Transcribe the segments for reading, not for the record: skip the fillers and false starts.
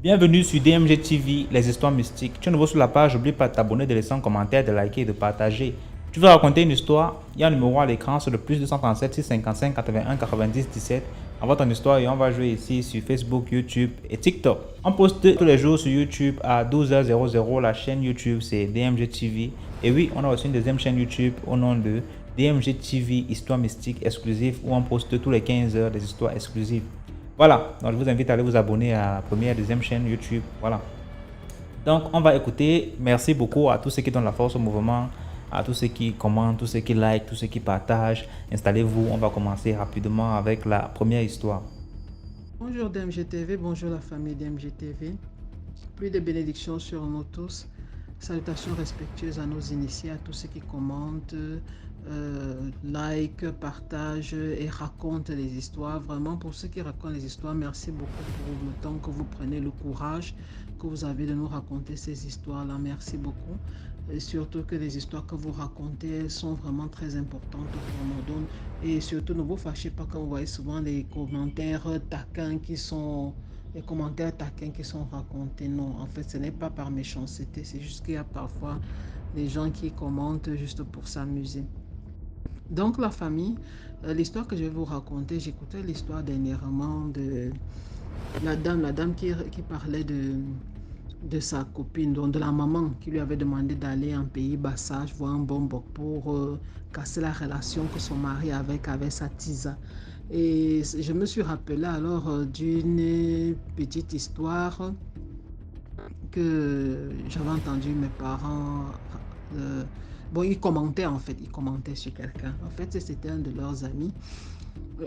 Bienvenue sur DMG TV, les histoires mystiques. Tu es nouveau sur la page, n'oublie pas de t'abonner, de laisser un commentaire, de liker et de partager. Tu veux raconter une histoire? Il y a un numéro à l'écran sur le plus 237 655 81 90 17. Envoie ton histoire et on va jouer ici sur Facebook, YouTube et TikTok. On poste tous les jours sur YouTube à 12h00. La chaîne YouTube c'est DMG TV. Et oui, on a aussi une deuxième chaîne YouTube au nom de DMG TV, Histoire mystique exclusive, où on poste tous les 15 heures des histoires exclusives. Voilà, donc je vous invite à aller vous abonner à la première et deuxième chaîne YouTube. Voilà. Donc, on va écouter. Merci beaucoup à tous ceux qui donnent la force au mouvement, à tous ceux qui commentent, tous ceux qui like, tous ceux qui partagent. Installez-vous, on va commencer rapidement avec la première histoire. Bonjour DMGTV, bonjour la famille DMGTV. Plus de bénédictions sur nous tous. Salutations respectueuses à nos initiés, à tous ceux qui commentent, like, partagent et racontent les histoires. Vraiment, pour ceux qui racontent les histoires, merci beaucoup pour le temps que vous prenez, le courage que vous avez de nous raconter ces histoires-là. Merci beaucoup. Et surtout que les histoires que vous racontez sont vraiment très importantes pour nous. Et surtout, ne vous fâchez pas quand vous voyez souvent les commentaires taquins qui sont... Les commentaires taquins qui sont racontés, non, en fait, ce n'est pas par méchanceté, c'est juste qu'il y a parfois des gens qui commentent juste pour s'amuser. Donc, la famille, l'histoire que je vais vous raconter, j'écoutais l'histoire dernièrement de la dame qui parlait de sa copine, donc de la maman qui lui avait demandé d'aller en pays Bassage voir un bon boc pour casser la relation que son mari avait avec sa tisa. Et je me suis rappelé alors d'une petite histoire que j'avais entendu mes parents. Bon, ils commentaient sur quelqu'un. En fait, c'était un de leurs amis.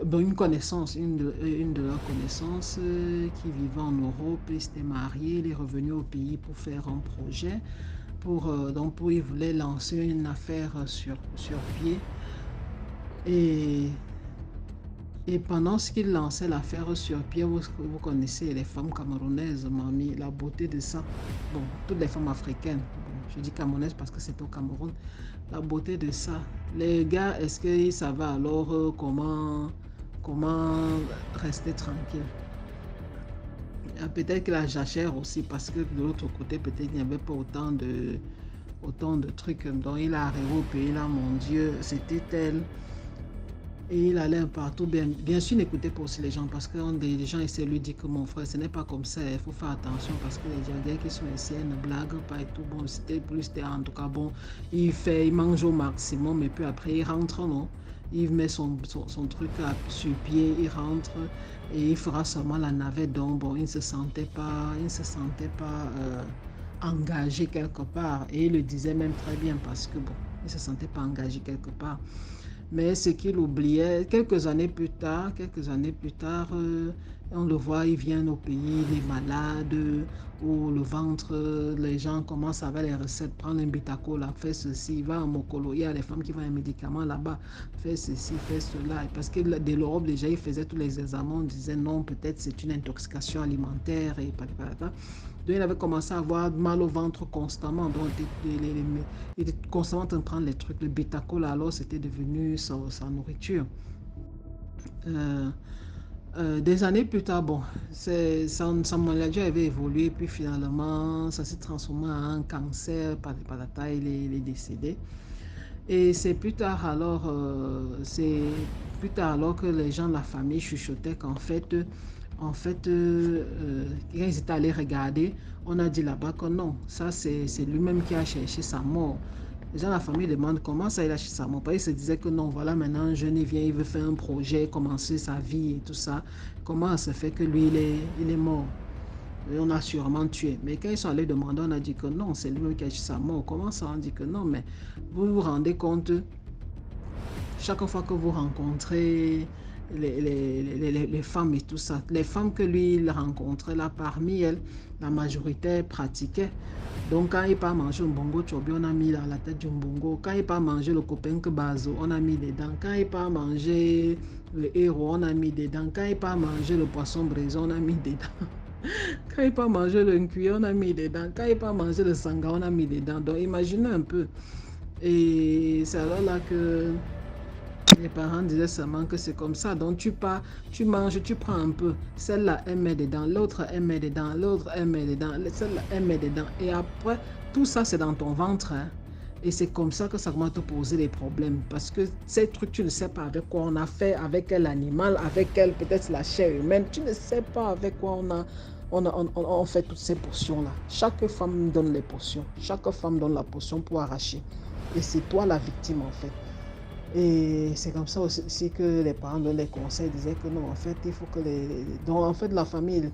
Bon, une connaissance, une de leurs connaissances qui vivait en Europe, il s'était marié, il est revenu au pays pour faire un projet. Donc, il voulait lancer une affaire sur pied. Et pendant ce qu'il lançait l'affaire sur pied, vous connaissez les femmes camerounaises, mamie, la beauté de ça. Bon, toutes les femmes africaines. Bon, je dis camerounaises parce que c'est au Cameroun. La beauté de ça. Les gars, est-ce qu'ils savent alors comment rester tranquille? Peut-être que la jachère aussi, parce que de l'autre côté, peut-être qu'il n'y avait pas autant de trucs. Donc il est arrivé au pays là, mon Dieu, c'était elle. Et il allait partout. Bien sûr, n'écoutez pas aussi les gens parce que les gens essaient de lui dire que mon frère, ce n'est pas comme ça. Il faut faire attention parce que les Djangais qui sont ici ne blaguent pas et tout. Bon, c'était en tout cas bon. Il mange au maximum et puis après il rentre, non? Il met son truc sur pied, il rentre et il fera seulement la navette. Donc bon, il ne se sentait pas engagé quelque part. Et il le disait même très bien parce que bon, il ne se sentait pas engagé quelque part. Mais ce qu'il oubliait, quelques années plus tard, on le voit, il vient au pays, il est malade, ou le ventre, les gens commencent avec les recettes, prendre un bitacola, faire ceci, il va en Mokolo, il y a les femmes qui vont à un médicament là-bas, faire ceci, faire cela. Parce que de l'Europe, déjà, ils faisaient tous les examens, on disait non, peut-être c'est une intoxication alimentaire, et donc, il avait commencé à avoir mal au ventre constamment. Donc, il était constamment en train de prendre les trucs. Le bitacola, alors, c'était devenu sa nourriture. Des années plus tard, bon, sa maladie avait évolué. Puis finalement, ça s'est transformé en un cancer. Par la taille, il est décédé. Et c'est plus tard alors que les gens de la famille chuchotaient qu'en fait, quand ils étaient allés regarder, on a dit là-bas que non, ça c'est lui-même qui a cherché sa mort. Les gens de la famille demandent comment ça il a cherché sa mort. Parce qu'ils se disaient que non, voilà, maintenant un jeune il vient, il veut faire un projet, commencer sa vie et tout ça. Comment ça se fait que lui il est mort? Et on a sûrement tué. Mais quand ils sont allés demander, on a dit que non, c'est lui qui a cherché sa mort. Comment ça? On dit que non, mais vous vous rendez compte, chaque fois que vous rencontrez les femmes et tout ça, les femmes que lui il rencontrait là, parmi elles, la majorité pratiquait. Donc quand il part manger un bongo chobi, on a mis dans la tête du bongo. Quand il part manger le copain que bazo, on a mis dedans. Quand il part manger le héros, on a mis dedans. Quand il part manger le poisson brisé, on a mis dedans. Quand il part manger le nkuyi, on a mis dedans. Quand il part manger le sanga, on a mis dedans. Donc imaginez un peu. Et c'est alors là que Les parents disaient seulement que c'est comme ça. Donc tu pars, tu manges, tu prends un peu. Celle-là, elle met dedans. L'autre, elle met dedans. L'autre, elle met dedans. Celle-là, elle met dedans. Et après, tout ça, c'est dans ton ventre. Hein. Et c'est comme ça que ça commence à te poser des problèmes. Parce que ces trucs, tu ne sais pas avec quoi on a fait, avec quel animal, avec quelle peut-être la chair humaine. Tu ne sais pas avec quoi on fait toutes ces potions-là. Chaque femme donne les potions. Chaque femme donne la potion pour arracher. Et c'est toi la victime en fait. Et c'est comme ça aussi que les parents donnent les conseils, disaient que non, en fait, il faut que donc en fait, la famille,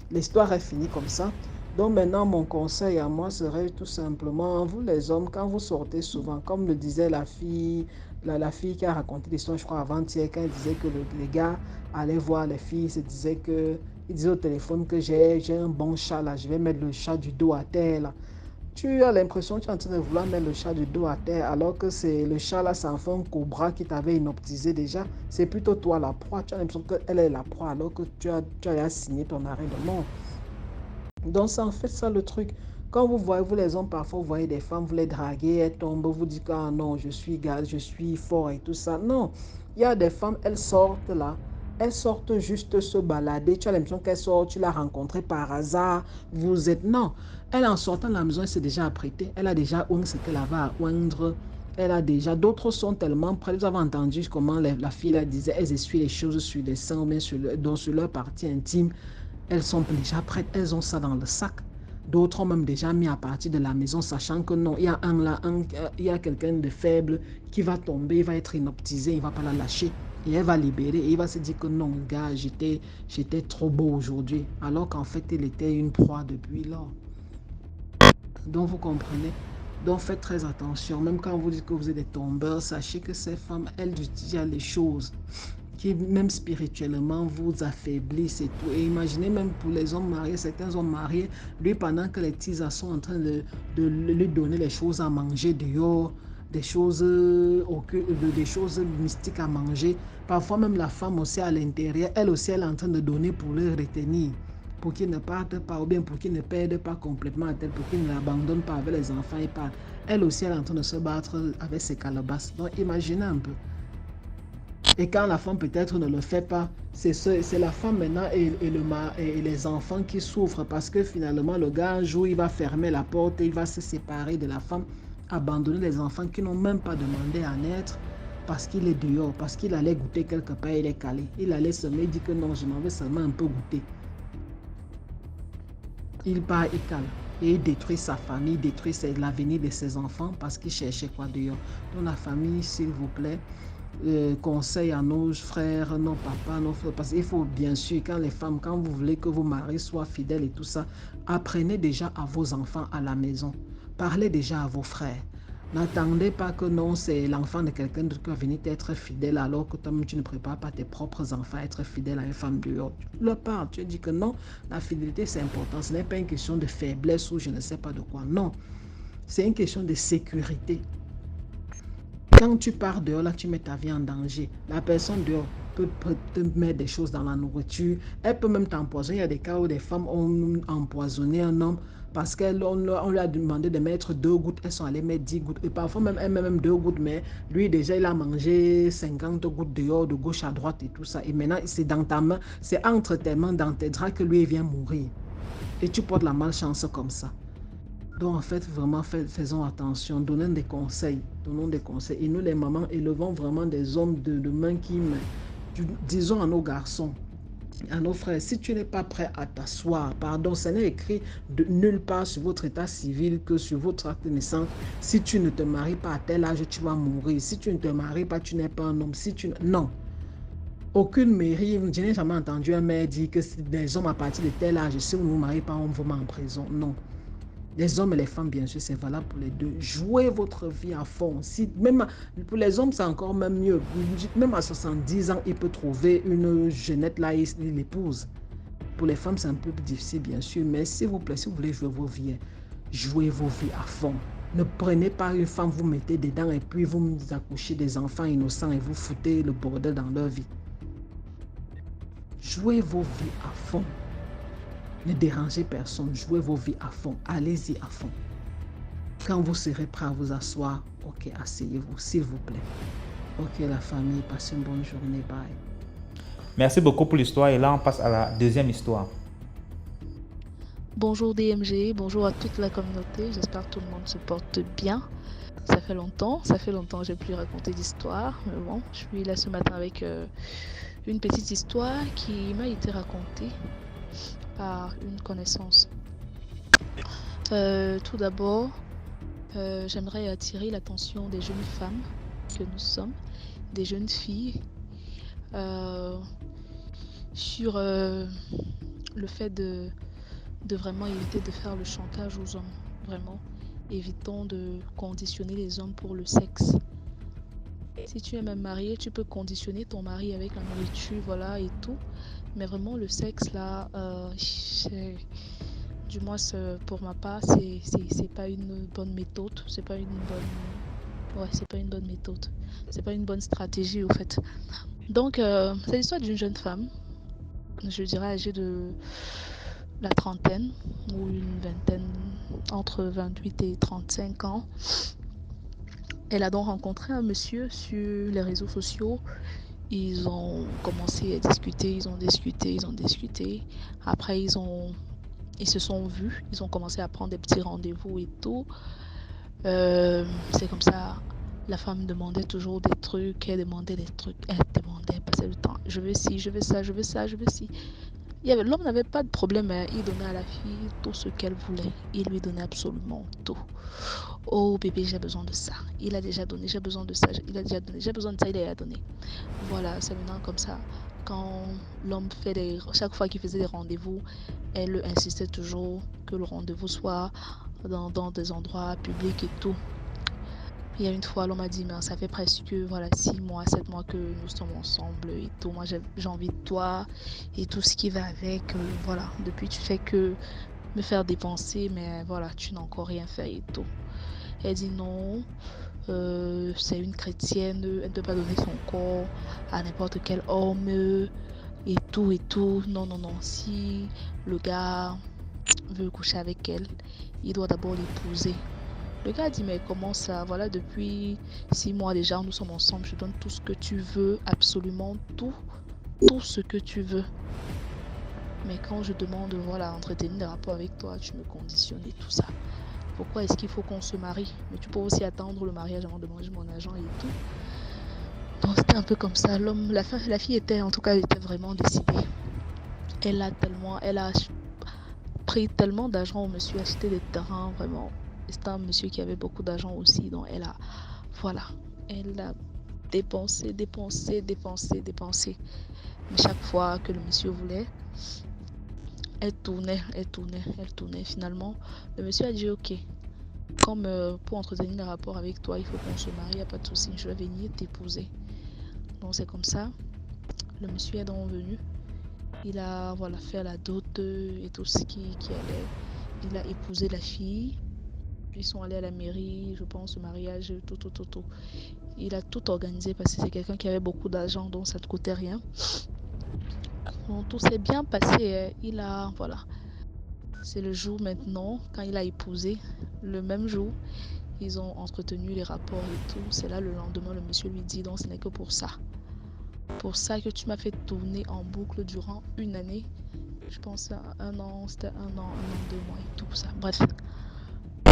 l'histoire est finie comme ça. Donc maintenant, mon conseil à moi serait tout simplement, vous les hommes, quand vous sortez souvent, comme le disait la fille qui a raconté l'histoire, je crois, avant-hier, quand elle disait que les gars allaient voir les filles, il disait au téléphone que j'ai un bon chat là, je vais mettre le chat du dos à terre là. Tu as l'impression que tu es en train de vouloir mettre le chat du dos à terre alors que c'est le chat là, c'est enfin un cobra qui t'avait inoptisé déjà. C'est plutôt toi la proie. Tu as l'impression qu'elle est la proie alors que tu as signé ton arrêt de mort. Donc c'est en fait ça le truc. Quand vous voyez, vous les hommes, parfois vous voyez des femmes, vous les draguez, elles tombent, vous dites que ah non, je suis gars, je suis fort et tout ça. Non, il y a des femmes, elles sortent là. Elles sortent juste se balader. Tu as l'impression qu'elles sortent, tu l'as rencontrée par hasard. Vous êtes... Non. Elle, en sortant de la maison, elle s'est déjà apprêtée. Elle a déjà oint ce qu'elle avait à oindre. Elle a déjà... D'autres sont tellement prêts. Vous avez entendu comment la fille la disait, elles essuient les choses sur les seins, mais sur leur partie intime. Elles sont déjà prêtes. Elles ont ça dans le sac. D'autres ont même déjà mis à partir de la maison, sachant que non, il y a il y a quelqu'un de faible qui va tomber, il va être inoptisé, il ne va pas la lâcher. Et elle va libérer et il va se dire que non, gars, j'étais trop beau aujourd'hui. Alors qu'en fait, il était une proie depuis lors. Donc, vous comprenez. Donc, faites très attention. Même quand vous dites que vous êtes des tombeurs, sachez que ces femmes, elles utilisent les choses qui, même spirituellement, vous affaiblissent et tout. Et imaginez même pour les hommes mariés, certains hommes mariés, lui, pendant que les tisas sont en train de lui donner les choses à manger dehors, des choses mystiques à manger. Parfois même la femme aussi à l'intérieur, elle aussi elle est en train de donner pour le retenir, pour qu'il ne parte pas ou bien pour qu'il ne perde pas complètement la tête, pour qu'il ne l'abandonne pas avec les enfants et pas. Elle aussi elle est en train de se battre avec ses calebasses. Donc imaginez un peu. Et quand la femme peut-être ne le fait pas, c'est la femme maintenant et les enfants qui souffrent parce que finalement le gars un jour il va fermer la porte et il va se séparer de la femme, abandonner les enfants qui n'ont même pas demandé à naître parce qu'il est dehors, parce qu'il allait goûter quelque part, il est calé. Il allait semer, il dit que non, je m'en vais seulement un peu goûter. Il part, il cale. Et il détruit sa famille, détruit l'avenir de ses enfants parce qu'il cherchait quoi dehors. Donc la famille, s'il vous plaît, conseil à nos frères, nos papas, nos frères, parce qu'il faut bien sûr, quand les femmes, quand vous voulez que vos maris soient fidèles et tout ça, apprenez déjà à vos enfants à la maison. Parlez déjà à vos frères. N'attendez pas que non, c'est l'enfant de quelqu'un d'autre qui va venir t'être fidèle alors que toi-même tu ne prépares pas tes propres enfants à être fidèles à une femme dehors. Tu leur parles, tu dis que non, la fidélité c'est important, ce n'est pas une question de faiblesse ou je ne sais pas de quoi, non. C'est une question de sécurité. Quand tu pars dehors, là, tu mets ta vie en danger. La personne dehors peut te mettre des choses dans la nourriture. Elle peut même t'empoisonner. Il y a des cas où des femmes ont empoisonné un homme parce qu'on lui a demandé de mettre 2 gouttes. Elles sont allées mettre 10 gouttes. Et parfois, même elle met même 2 gouttes. Mais lui, déjà, il a mangé 50 gouttes dehors, de gauche à droite et tout ça. Et maintenant, c'est dans ta main, c'est entre tes mains, dans tes draps que lui, il vient mourir. Et tu portes la malchance comme ça. Donc, en fait, vraiment, faisons attention, donnons des conseils. Et nous, les mamans, élevons vraiment des hommes de main qui mènent. Disons à nos garçons, à nos frères, si tu n'es pas prêt à t'asseoir, pardon, ça n'est écrit de nulle part sur votre état civil que sur votre acte de naissance. Si tu ne te maries pas à tel âge, tu vas mourir. Si tu ne te maries pas, tu n'es pas un homme. Non. Aucune mairie, je n'ai jamais entendu un maire dire que des hommes à partir de tel âge, si vous ne vous mariez pas, on vous met en prison. Non. Les hommes et les femmes, bien sûr, c'est valable pour les deux. Jouez votre vie à fond. Même pour les hommes, c'est encore même mieux. Même à 70 ans, il peut trouver une jeunette là, il l'épouse. Pour les femmes, c'est un peu plus difficile, bien sûr. Mais s'il vous plaît, si vous voulez jouer vos vies, jouez vos vies à fond. Ne prenez pas une femme, vous mettez dedans et puis vous accouchez des enfants innocents et vous foutez le bordel dans leur vie. Jouez vos vies à fond. Ne dérangez personne, jouez vos vies à fond, allez-y à fond. Quand vous serez prêt à vous asseoir, ok, asseyez-vous, s'il vous plaît. Ok, la famille, passez une bonne journée. Bye. Merci beaucoup pour l'histoire et là on passe à la deuxième histoire. Bonjour DMG, bonjour à toute la communauté, j'espère que tout le monde se porte bien. Ça fait longtemps que j'ai plus raconté d'histoire, mais bon, je suis là ce matin avec une petite histoire qui m'a été racontée par une connaissance. Tout d'abord, j'aimerais attirer l'attention des jeunes femmes que nous sommes, des jeunes filles, sur le fait de vraiment éviter de faire le chantage aux hommes. Vraiment, évitons de conditionner les hommes pour le sexe. Si tu es même marié, tu peux conditionner ton mari avec la nourriture, voilà, et tout. Mais vraiment, le sexe, là, du moins pour ma part, c'est pas une bonne méthode. C'est pas une bonne... Ouais, c'est pas une bonne méthode. C'est pas une bonne stratégie, au fait. Donc, c'est l'histoire d'une jeune femme, je dirais âgée de la trentaine ou une vingtaine, entre 28 et 35 ans. Elle a donc rencontré un monsieur sur les réseaux sociaux. Ils ont commencé à discuter, ils ont discuté. Après, ils se sont vus, ils ont commencé à prendre des petits rendez-vous et tout. C'est comme ça, la femme demandait toujours des trucs, elle demandait des trucs, elle demandait, passait le temps. Je veux ci, je veux ça, je veux ça, je veux ci. L'homme n'avait pas de problème, hein. Il donnait à la fille tout ce qu'elle voulait. Il lui donnait absolument tout. Oh bébé, j'ai besoin de ça. Il a déjà donné, j'ai besoin de ça. Il a déjà donné, j'ai besoin de ça, il a déjà donné. Voilà, c'est maintenant comme ça. Quand l'homme chaque fois qu'il faisait des rendez-vous, elle insistait toujours que le rendez-vous soit dans des endroits publics et tout. Il y a une fois, l'homme m'a dit, mais ça fait presque 6 mois, 7 mois que nous sommes ensemble et tout. Moi, j'ai envie de toi et tout ce qui va avec. Voilà, depuis, tu fais que me faire dépenser, mais voilà, tu n'as encore rien fait et tout. Elle dit non, c'est une chrétienne, elle ne peut pas donner son corps à n'importe quel homme et tout et tout. Non, non, non. Si le gars veut coucher avec elle, il doit d'abord l'épouser. Le gars a dit, mais comment ça? Voilà, depuis 6 mois déjà, nous sommes ensemble. Je donne tout ce que tu veux, absolument tout ce que tu veux. Mais quand je demande, voilà, entretenir des rapports avec toi, tu me conditionnes et tout ça. Pourquoi est-ce qu'il faut qu'on se marie? Mais tu peux aussi attendre le mariage avant de manger mon argent et tout. Donc c'était un peu comme ça. La fille était, en tout cas, elle était vraiment décidée. Elle a pris tellement d'argent au monsieur, acheté des terrains, vraiment. C'était un monsieur qui avait beaucoup d'argent aussi, donc elle a dépensé. Mais chaque fois que le monsieur voulait, elle tournait. Finalement, le monsieur a dit ok, comme pour entretenir les rapports avec toi, il faut qu'on se marie, il n'y a pas de souci, je vais venir t'épouser. Donc c'est comme ça, le monsieur est donc venu. Il a fait la dot et tout ce qui allait. Il a épousé la fille. Ils sont allés à la mairie, je pense, au mariage, tout. Il a tout organisé parce que c'est quelqu'un qui avait beaucoup d'argent, donc ça ne coûtait rien. Donc tout s'est bien passé. C'est le jour maintenant, quand il a épousé, le même jour, ils ont entretenu les rapports et tout. C'est là le lendemain, le monsieur lui dit, donc ce n'est que pour ça. Pour ça que tu m'as fait tourner en boucle durant une année. Je pense à un an, 2 mois et tout ça. Bref,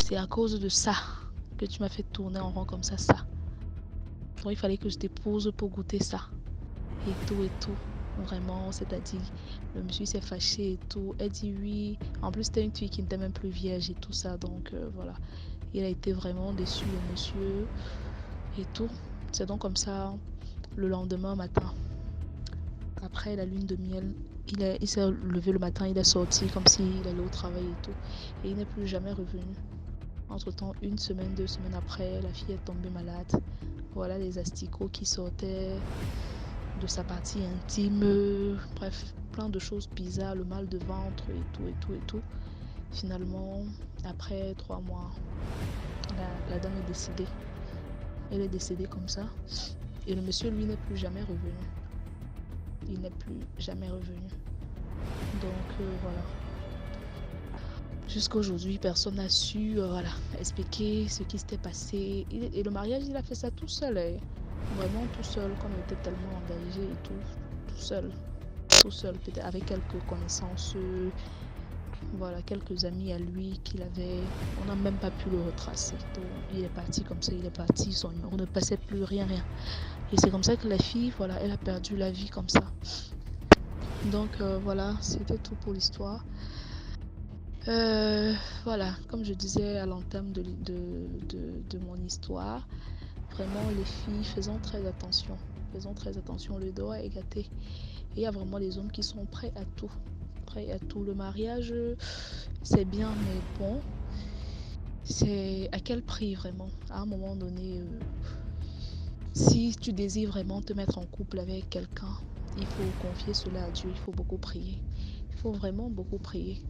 c'est à cause de ça que tu m'as fait tourner en rond comme ça. Donc il fallait que je t'épouse pour goûter ça. Et tout. Vraiment, c'est-à-dire, le monsieur s'est fâché et tout. Elle dit oui. En plus, c'était une fille qui n'était même plus vierge et tout ça. Donc voilà. Il a été vraiment déçu, le monsieur. Et tout. C'est donc comme ça, le lendemain matin, après la lune de miel, il s'est levé le matin, il est sorti comme s'il allait au travail et tout. Et il n'est plus jamais revenu. Entre-temps, 1 semaine, 2 semaines après, la fille est tombée malade. Voilà les asticots qui sortaient de sa partie intime. Bref, plein de choses bizarres, le mal de ventre et tout. Finalement, après 3 mois, la dame est décédée. Elle est décédée comme ça. Et le monsieur, lui, n'est plus jamais revenu. Il n'est plus jamais revenu. Donc, voilà. Jusqu'à aujourd'hui, personne n'a su expliquer ce qui s'était passé. Et le mariage, il a fait ça tout seul. Vraiment tout seul, comme il était tellement engagé et tout seul, peut-être avec quelques connaissances, voilà, quelques amis à lui qu'il avait. On n'a même pas pu le retracer. Donc, il est parti comme ça, il est parti, son numéro ne passait plus, rien. Et c'est comme ça que la fille, voilà, elle a perdu la vie comme ça. Donc voilà, c'était tout pour l'histoire. Voilà, comme je disais à l'entame de mon histoire, vraiment les filles, faisons très attention. Le doigt est gâté. Et il y a vraiment les hommes qui sont prêts à tout. Le mariage, c'est bien, mais bon, c'est à quel prix vraiment? À un moment donné, si tu désires vraiment te mettre en couple avec quelqu'un, il faut confier cela à Dieu, il faut beaucoup prier. Il faut vraiment beaucoup prier.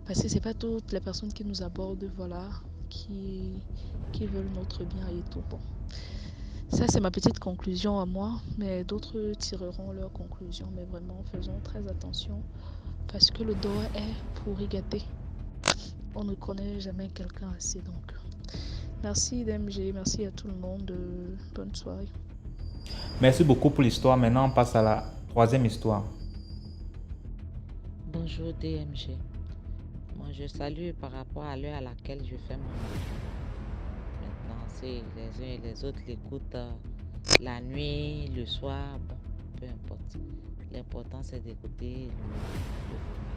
Parce que c'est pas toutes les personnes qui nous abordent, voilà, qui veulent notre bien et tout. Bon. Ça, c'est ma petite conclusion à moi, mais d'autres tireront leur conclusion. Mais vraiment, faisons très attention parce que le doigt est pourri gâté. On ne connaît jamais quelqu'un assez, donc. Merci DMG, merci à tout le monde. Bonne soirée. Merci beaucoup pour l'histoire. Maintenant, on passe à la troisième histoire. Bonjour DMG. Moi, je salue par rapport à l'heure à laquelle je fais mon audio. Maintenant, c'est les uns et les autres l'écoutent la nuit, le soir, bon, peu importe. L'important, c'est d'écouter le volume.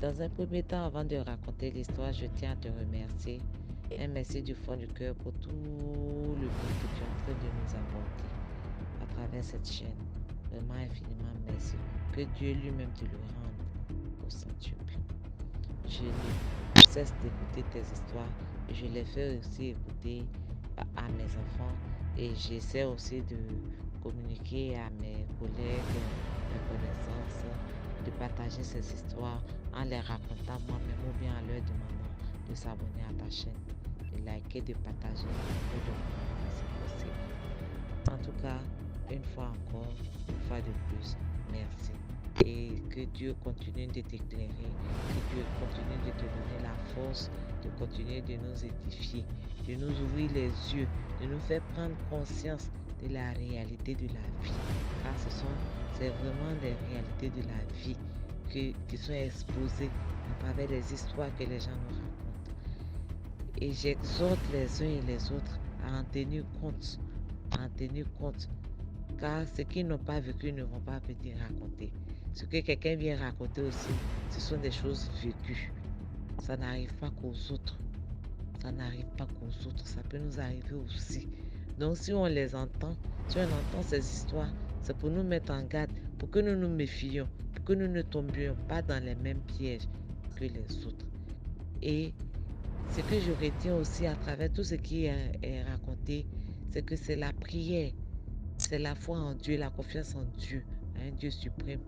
Dans un premier temps, avant de raconter l'histoire, je tiens à te remercier. Un merci du fond du cœur pour tout le bien que tu es en train de nous apporter à travers cette chaîne. Vraiment infiniment merci. Que Dieu lui-même te le rende au centuple. Je ne cesse d'écouter tes histoires. Je les fais aussi écouter à mes enfants et j'essaie aussi de communiquer à mes collègues, mes connaissances, de partager ces histoires en les racontant moi-même ou bien en leur demandant de s'abonner à ta chaîne, de liker, de partager et de commenter si possible. En tout cas, une fois encore, une fois de plus, merci. Et que Dieu continue de t'éclairer, que Dieu continue de te donner la force, de continuer de nous édifier, de nous ouvrir les yeux, de nous faire prendre conscience de la réalité de la vie. Car c'est vraiment des réalités de la vie qui sont exposées à travers les histoires que les gens nous racontent. Et j'exhorte les uns et les autres à en tenir compte, car ceux qui n'ont pas vécu ne vont pas venir raconter. Ce que quelqu'un vient raconter aussi, ce sont des choses vécues. Ça n'arrive pas qu'aux autres. Ça peut nous arriver aussi. Donc si on les entend, si on entend ces histoires, c'est pour nous mettre en garde, pour que nous nous méfions, pour que nous ne tombions pas dans les mêmes pièges que les autres. Et ce que je retiens aussi à travers tout ce qui est raconté, c'est que c'est la prière, c'est la foi en Dieu, la confiance en Dieu, un Dieu suprême,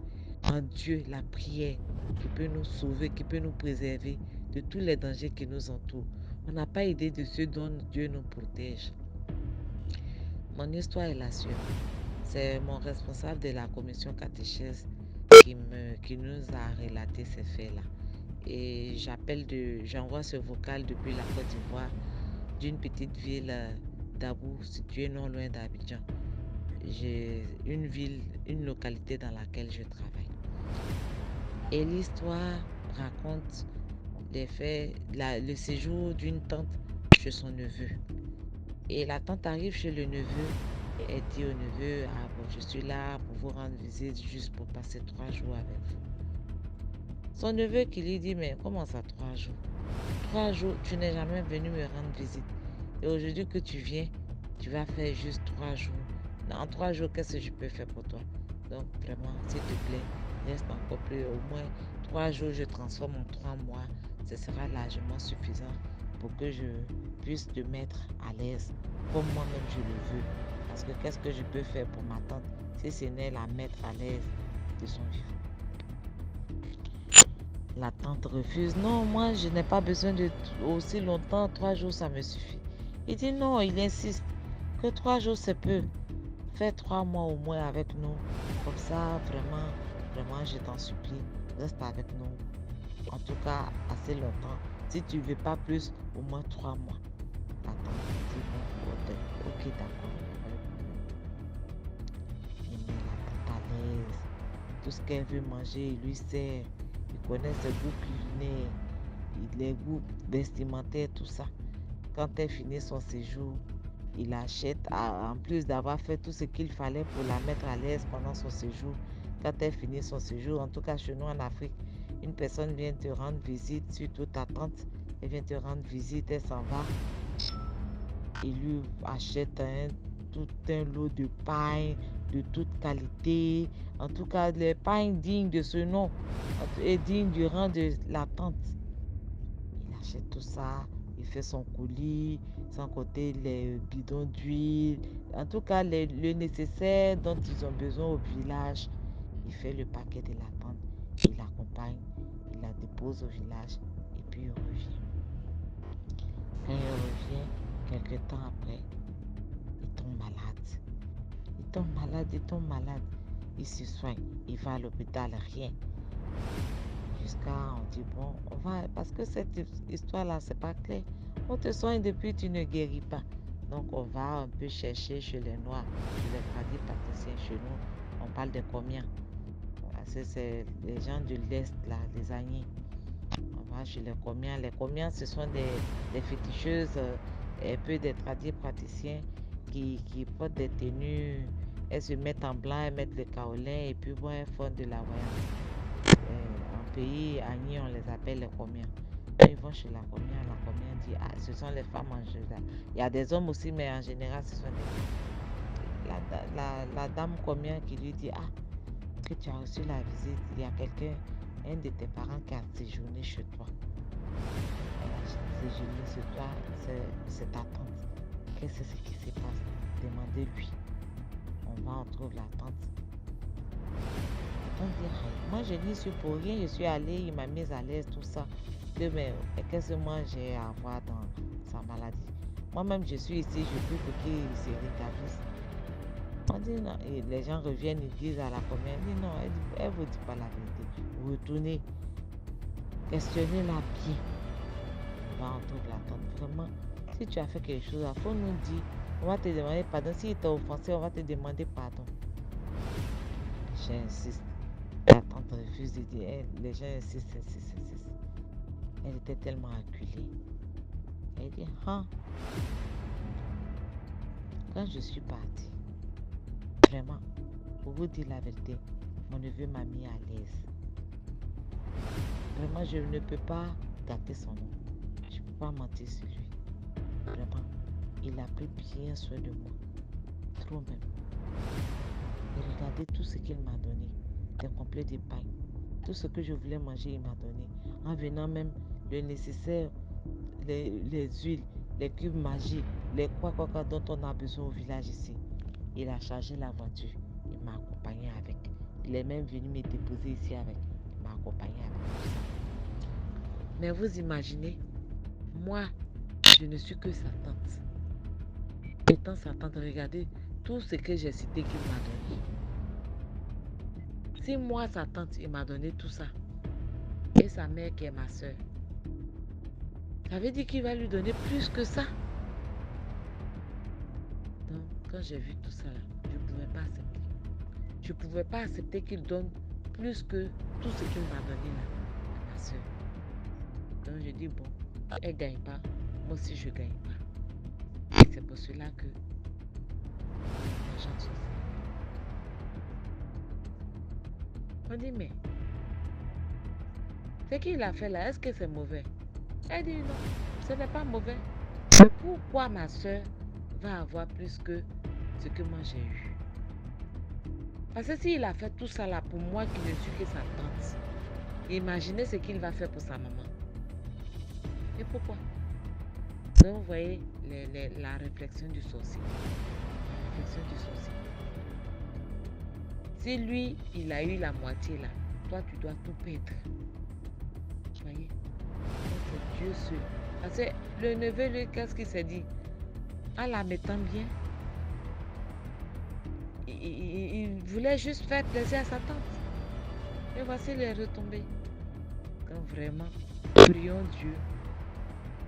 en Dieu, la prière qui peut nous sauver, qui peut nous préserver de tous les dangers qui nous entourent. On n'a pas idée de ce dont Dieu nous protège. Mon histoire est la suivante. C'est mon responsable de la commission catéchèse qui nous a relaté ces faits-là. Et j'envoie ce vocal depuis la Côte d'Ivoire, d'une petite ville d'Abou, située non loin d'Abidjan. J'ai une localité dans laquelle je travaille. Et l'histoire raconte les faits, le séjour d'une tante chez son neveu. Et la tante arrive chez le neveu et dit au neveu, ah bon, je suis là pour vous rendre visite juste pour passer 3 jours avec vous. Son neveu qui lui dit, mais comment ça 3 jours? 3 jours, tu n'es jamais venu me rendre visite. Et aujourd'hui que tu viens, tu vas faire juste 3 jours. En 3 jours, qu'est-ce que je peux faire pour toi? Donc vraiment, s'il te plaît, reste encore plus. Au moins 3 jours, je transforme en 3 mois. Ce sera largement suffisant pour que je puisse te mettre à l'aise, comme moi-même je le veux. Parce que qu'est-ce que je peux faire pour ma tante si ce n'est la mettre à l'aise de son vivant? La tante refuse. Non, moi, je n'ai pas besoin de aussi longtemps. 3 jours, ça me suffit. Il dit non, il insiste que 3 jours, c'est peu. Fais 3 mois au moins avec nous. Comme ça, vraiment, je t'en supplie, reste avec nous. En tout cas, assez longtemps. Si tu ne veux pas plus, au moins 3 mois. La tante dit bon, ok, d'accord, il n'y a pas de problème. Il met la tante à l'aise. Tout ce qu'elle veut manger, il lui sert. Il connaît ses goûts culinaires, les goûts vestimentaires, tout ça. Quand elle finit son séjour, il achète, en plus d'avoir fait tout ce qu'il fallait pour la mettre à l'aise pendant son séjour. Quand elle finit son séjour, en tout cas chez nous en Afrique, une personne vient te rendre visite, surtout ta tante, elle vient te rendre visite, elle s'en va. Il lui achète tout un lot de pain de toute qualité, en tout cas les pains dignes de ce nom et dignes du rang de la tante. Il achète tout ça, il fait son colis, sans compter les bidons d'huile, en tout cas le nécessaire dont ils ont besoin au village. Il fait le paquet de la tante, il l'accompagne, il la dépose au village et puis il revient. Quand il revient, quelques temps après, il tombe malade. Il tombe malade. Il se soigne, il va à l'hôpital, rien. Jusqu'à, on dit bon, on va, parce que cette histoire-là, c'est pas clair. On te soigne depuis, tu ne guéris pas. Donc on va un peu chercher chez les Noirs, chez les tradis praticiens, chez nous, on parle de combien. C'est les gens de l'Est, là, les Agnés. On va chez les comiens. Les comiens, ce sont des féticheuses, un peu des tradis praticiens qui portent des tenues. Elles se mettent en blanc, elles mettent le kaolin et puis bon, elles font de la voyance. En pays Agni, on les appelle les comiens. Quand ils vont chez la comien dit ah, ce sont les femmes en général. Il y a des hommes aussi, mais en général, ce sont des femmes. La dame comien qui lui dit ah, que tu as reçu la visite, il y a quelqu'un, un de tes parents qui a séjourné chez toi. Elle a séjourné chez toi, c'est ta tante. Qu'est-ce que c'est qui se passe? Demandez-lui. On va, on trouve la tante. La tante dit, moi je n'y suis pour rien, je suis allée, il m'a mise à l'aise, tout ça. Mais qu'est-ce que moi j'ai à voir dans sa maladie? Moi-même je suis ici, je prie pour qu'il se rétablisse. On dit non, et les gens reviennent, ils disent à la commune, dit non, elle ne vous dit pas la vérité. Vous retournez, questionnez-la bien. On va en trouver la tante. Vraiment, si tu as fait quelque chose, il faut nous dire, on va te demander pardon. Si tu as offensé, on va te demander pardon. J'insiste. La tante refuse de dire, les gens insistent. Elle était tellement acculée. Elle dit, quand je suis partie, vraiment, pour vous dire la vérité, mon neveu m'a mis à l'aise. Vraiment, je ne peux pas gâter son nom. Je ne peux pas mentir sur lui. Vraiment, il a pris bien soin de moi. Trop même. Et regardez tout ce qu'il m'a donné. Des complets de pain. Tout ce que je voulais manger, il m'a donné. En venant même, le nécessaire, les huiles, les cubes magiques, les quoi dont on a besoin au village ici. Il a chargé la voiture. Il m'a accompagné avec. Il est même venu me déposer ici avec. Il m'a accompagné avec tout ça. Mais vous imaginez, moi, je ne suis que sa tante. Étant sa tante, regardez tout ce que j'ai cité qu'il m'a donné. Si moi, sa tante, il m'a donné tout ça, et sa mère qui est ma soeur, ça veut dire qu'il va lui donner plus que ça. Donc, quand j'ai vu tout ça là, je ne pouvais pas accepter. Je ne pouvais pas accepter qu'il donne plus que tout ce qu'il m'a donné là à ma soeur. Donc, je dis bon, elle ne gagne pas, moi aussi je ne gagne pas. Et c'est pour cela que l'argent social. On dit mais, ce qu'il a fait là, est-ce que c'est mauvais? Elle dit non, ce n'est pas mauvais. Mais pourquoi ma soeur va avoir plus que ce que moi j'ai eu? Parce que s'il a fait tout ça là pour moi qui ne suis que sa tante, imaginez ce qu'il va faire pour sa maman. Et pourquoi? Donc vous voyez la réflexion du sorcier. La réflexion du sorcier. Si lui, il a eu la moitié là, toi tu dois tout perdre. Vous voyez? C'est Dieu seul. Parce que le neveu, lui, qu'est-ce qu'il s'est dit? En la mettant bien, il voulait juste faire plaisir à sa tante. Et voici les retombées. Donc vraiment, prions Dieu.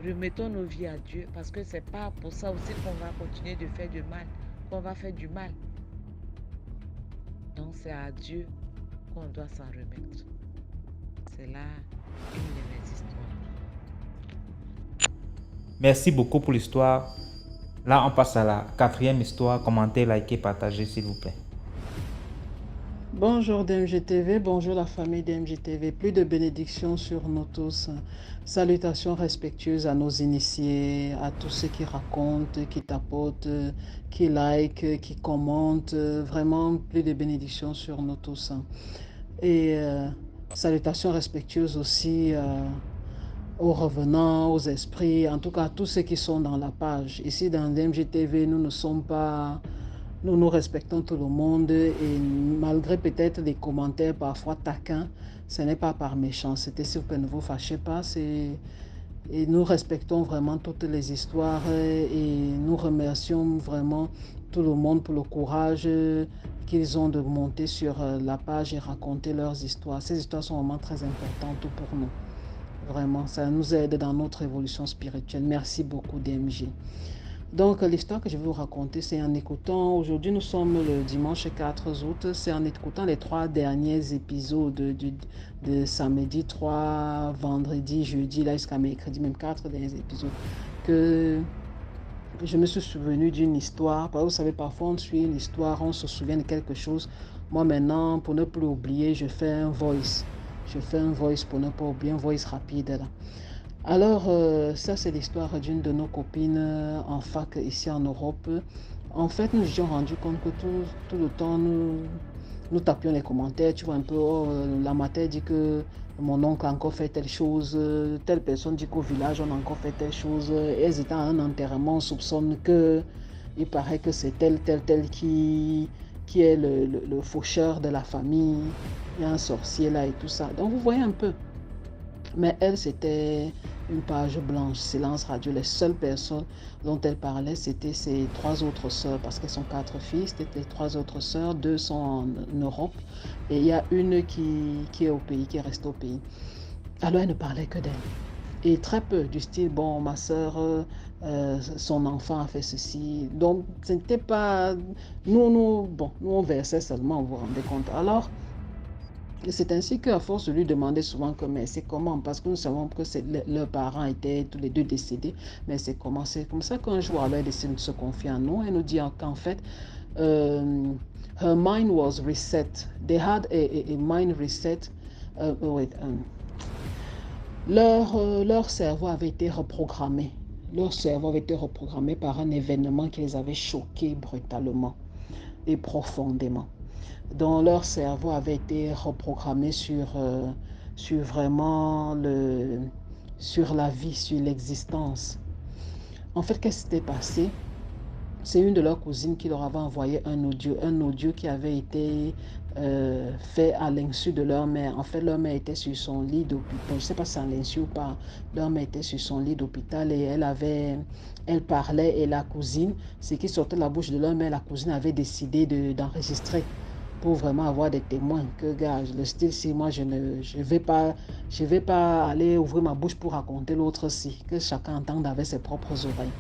remettons nos vies à Dieu, parce que c'est pas pour ça aussi qu'on va continuer de faire du mal, qu'on va faire du mal. Donc c'est à Dieu qu'on doit s'en remettre. C'est là une de mes histoires. Merci beaucoup pour l'histoire. Là, on passe à la 4e histoire. Commentez, likez, partagez, s'il vous plaît. Bonjour DMGTV, bonjour la famille DMGTV. Plus de bénédictions sur nous tous. Salutations respectueuses à nos initiés, à tous ceux qui racontent, qui tapotent, qui like, qui commentent. Vraiment, plus de bénédictions sur nous tous. Et salutations respectueuses aussi aux revenants, aux esprits, en tout cas à tous ceux qui sont dans la page. Ici dans DMGTV, nous ne sommes pas... Nous respectons tout le monde et malgré peut-être des commentaires parfois taquins, ce n'est pas par méchanceté, s'il vous plaît, ne vous fâchez pas. Et nous respectons vraiment toutes les histoires et nous remercions vraiment tout le monde pour le courage qu'ils ont de monter sur la page et raconter leurs histoires. Ces histoires sont vraiment très importantes pour nous. Vraiment, ça nous aide dans notre évolution spirituelle. Merci beaucoup DMG. Donc, l'histoire que je vais vous raconter, c'est en écoutant, aujourd'hui nous sommes le dimanche 4 août, c'est en écoutant les 3 derniers épisodes de samedi, 3, vendredi, jeudi, là jusqu'à mercredi, même 4 derniers épisodes, que je me suis souvenu d'une histoire. Parce que vous savez, parfois on suit une histoire, on se souvient de quelque chose. Moi maintenant, pour ne plus oublier, je fais un voice. Je fais un voice pour ne pas oublier, un voice rapide là. Alors, ça c'est l'histoire d'une de nos copines en fac ici en Europe. En fait, nous nous sommes rendus compte que tout le temps, nous tapions les commentaires. Tu vois un peu, la matin dit que mon oncle a encore fait telle chose, telle personne dit qu'au village on a encore fait telle chose. Elles étaient à un enterrement, on soupçonne il paraît que c'est tel qui est le faucheur de la famille. Il y a un sorcier là et tout ça. Donc vous voyez un peu. Mais elle, c'était une page blanche, silence radio. Les seules personnes dont elle parlait, c'était ses 3 autres sœurs, parce qu'elles sont 4 filles. C'était les 3 autres sœurs, 2 sont en Europe, et il y a une qui est au pays, qui est restée au pays. Alors elle ne parlait que d'elle. Et très peu, du style, bon, ma sœur, son enfant a fait ceci. Donc, ce n'était pas... Nous, on versait seulement, vous vous rendez compte. Alors, c'est ainsi qu'à force de lui demander souvent que mais c'est comment, parce que nous savons que leurs parents étaient tous les deux décédés, mais c'est comment, c'est comme ça qu'un jour elle a décidé de se confier en nous et nous dit qu'en fait her mind was reset. They had a mind reset. Leur cerveau avait été reprogrammé. Leur cerveau avait été reprogrammé par un événement qui les avait choqués brutalement et profondément. Dont leur cerveau avait été reprogrammé sur vraiment sur la vie, sur l'existence. En fait, qu'est-ce qui s'était passé? C'est une de leurs cousines qui leur avait envoyé un audio qui avait été fait à l'insu de leur mère. En fait, leur mère était sur son lit d'hôpital. Je ne sais pas si c'est à l'insu ou pas. Leur mère était sur son lit d'hôpital et elle parlait et la cousine, ce qui sortait de la bouche de leur mère, la cousine avait décidé d'enregistrer pour vraiment avoir des témoins. Que gars, le style, si moi je vais pas aller ouvrir ma bouche pour raconter l'autre si, que chacun entende avec ses propres oreilles.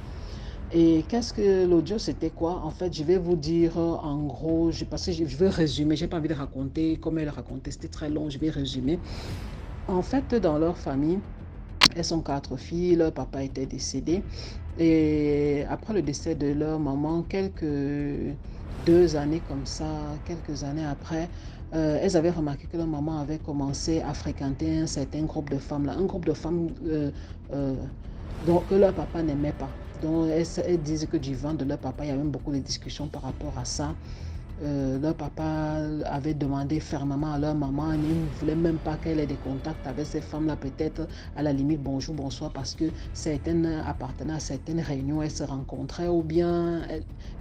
Et qu'est-ce que l'audio, c'était quoi? En fait, je vais vous dire en gros, parce que je vais résumer, j'ai pas envie de raconter comme elle racontait, c'était très long, je vais résumer. En fait, dans leur famille, elles sont 4 filles, leur papa était décédé. Et après le décès de leur maman, quelques années après, elles avaient remarqué que leur maman avait commencé à fréquenter un certain groupe de femmes, un groupe de femmes que leur papa n'aimait pas. Donc elles disaient que du vent de leur papa, il y avait même beaucoup de discussions par rapport à ça. Leur papa avait demandé fermement à leur maman, ils ne voulaient même pas qu'elle ait des contacts avec ces femmes-là, peut-être à la limite bonjour, bonsoir, parce que certaines appartenaient à certaines réunions, elles se rencontraient, ou bien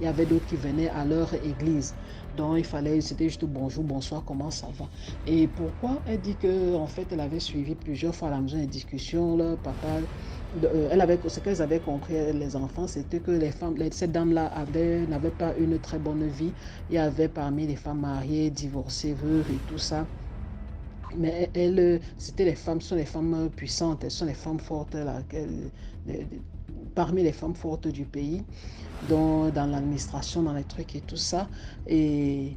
il y avait d'autres qui venaient à leur église. Donc c'était juste bonjour, bonsoir, comment ça va? Et pourquoi? Elle dit que en fait elle avait suivi plusieurs fois à la maison les discussions, leur papa. Ce qu'elles avaient compris, les enfants, c'était que ces dames-là n'avaient pas une très bonne vie. Il y avait parmi les femmes mariées, divorcées, veuves et tout ça. Mais c'était les femmes, ce sont les femmes puissantes, elles sont les femmes fortes, là, parmi les femmes fortes du pays, dans l'administration, dans les trucs et tout ça. Et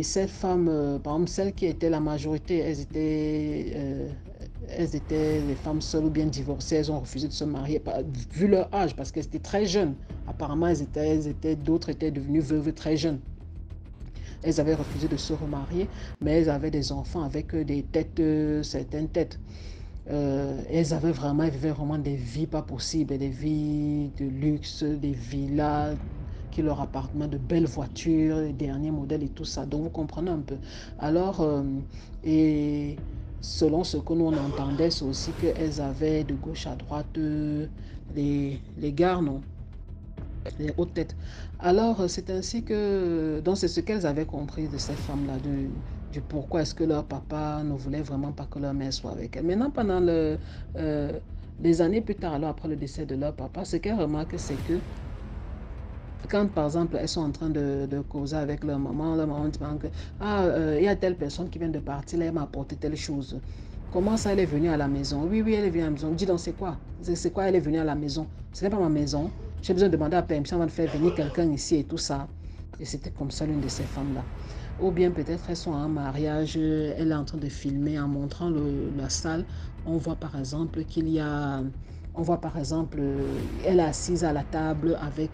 ces femmes, par exemple, celles qui étaient la majorité, elles étaient les femmes seules ou bien divorcées, elles ont refusé de se marier, vu leur âge, parce qu'elles étaient très jeunes. Apparemment, d'autres étaient devenues veuves très jeunes. Elles avaient refusé de se remarier, mais elles avaient des enfants avec des têtes, certaines têtes. Elles vivaient vraiment des vies pas possibles, des vies de luxe, des villas qui leur appartenaient, de belles voitures, les derniers modèles et tout ça. Donc vous comprenez un peu. Alors, et selon ce que nous on entendait, c'est aussi qu'elles avaient de gauche à droite les gars, non? Les hautes têtes. Alors, c'est ainsi que, donc c'est ce qu'elles avaient compris de ces femmes-là, du pourquoi est-ce que leur papa ne voulait vraiment pas que leur mère soit avec elle. Maintenant, pendant les années plus tard, alors après le décès de leur papa, ce qu'elles remarquent, c'est que quand, par exemple, elles sont en train de causer avec leur maman dit que, il y a telle personne qui vient de partir, là, elle m'a apporté telle chose. Comment ça, elle est venue à la maison? Oui, elle est venue à la maison. Dis donc, c'est quoi? C'est quoi, elle est venue à la maison? Ce n'est pas ma maison. J'ai besoin de demander la permission avant de faire venir quelqu'un ici et tout ça. Et c'était comme ça l'une de ces femmes-là. Ou bien peut-être elles sont en mariage, elle est en train de filmer en montrant la salle. On voit par exemple elle est assise à la table avec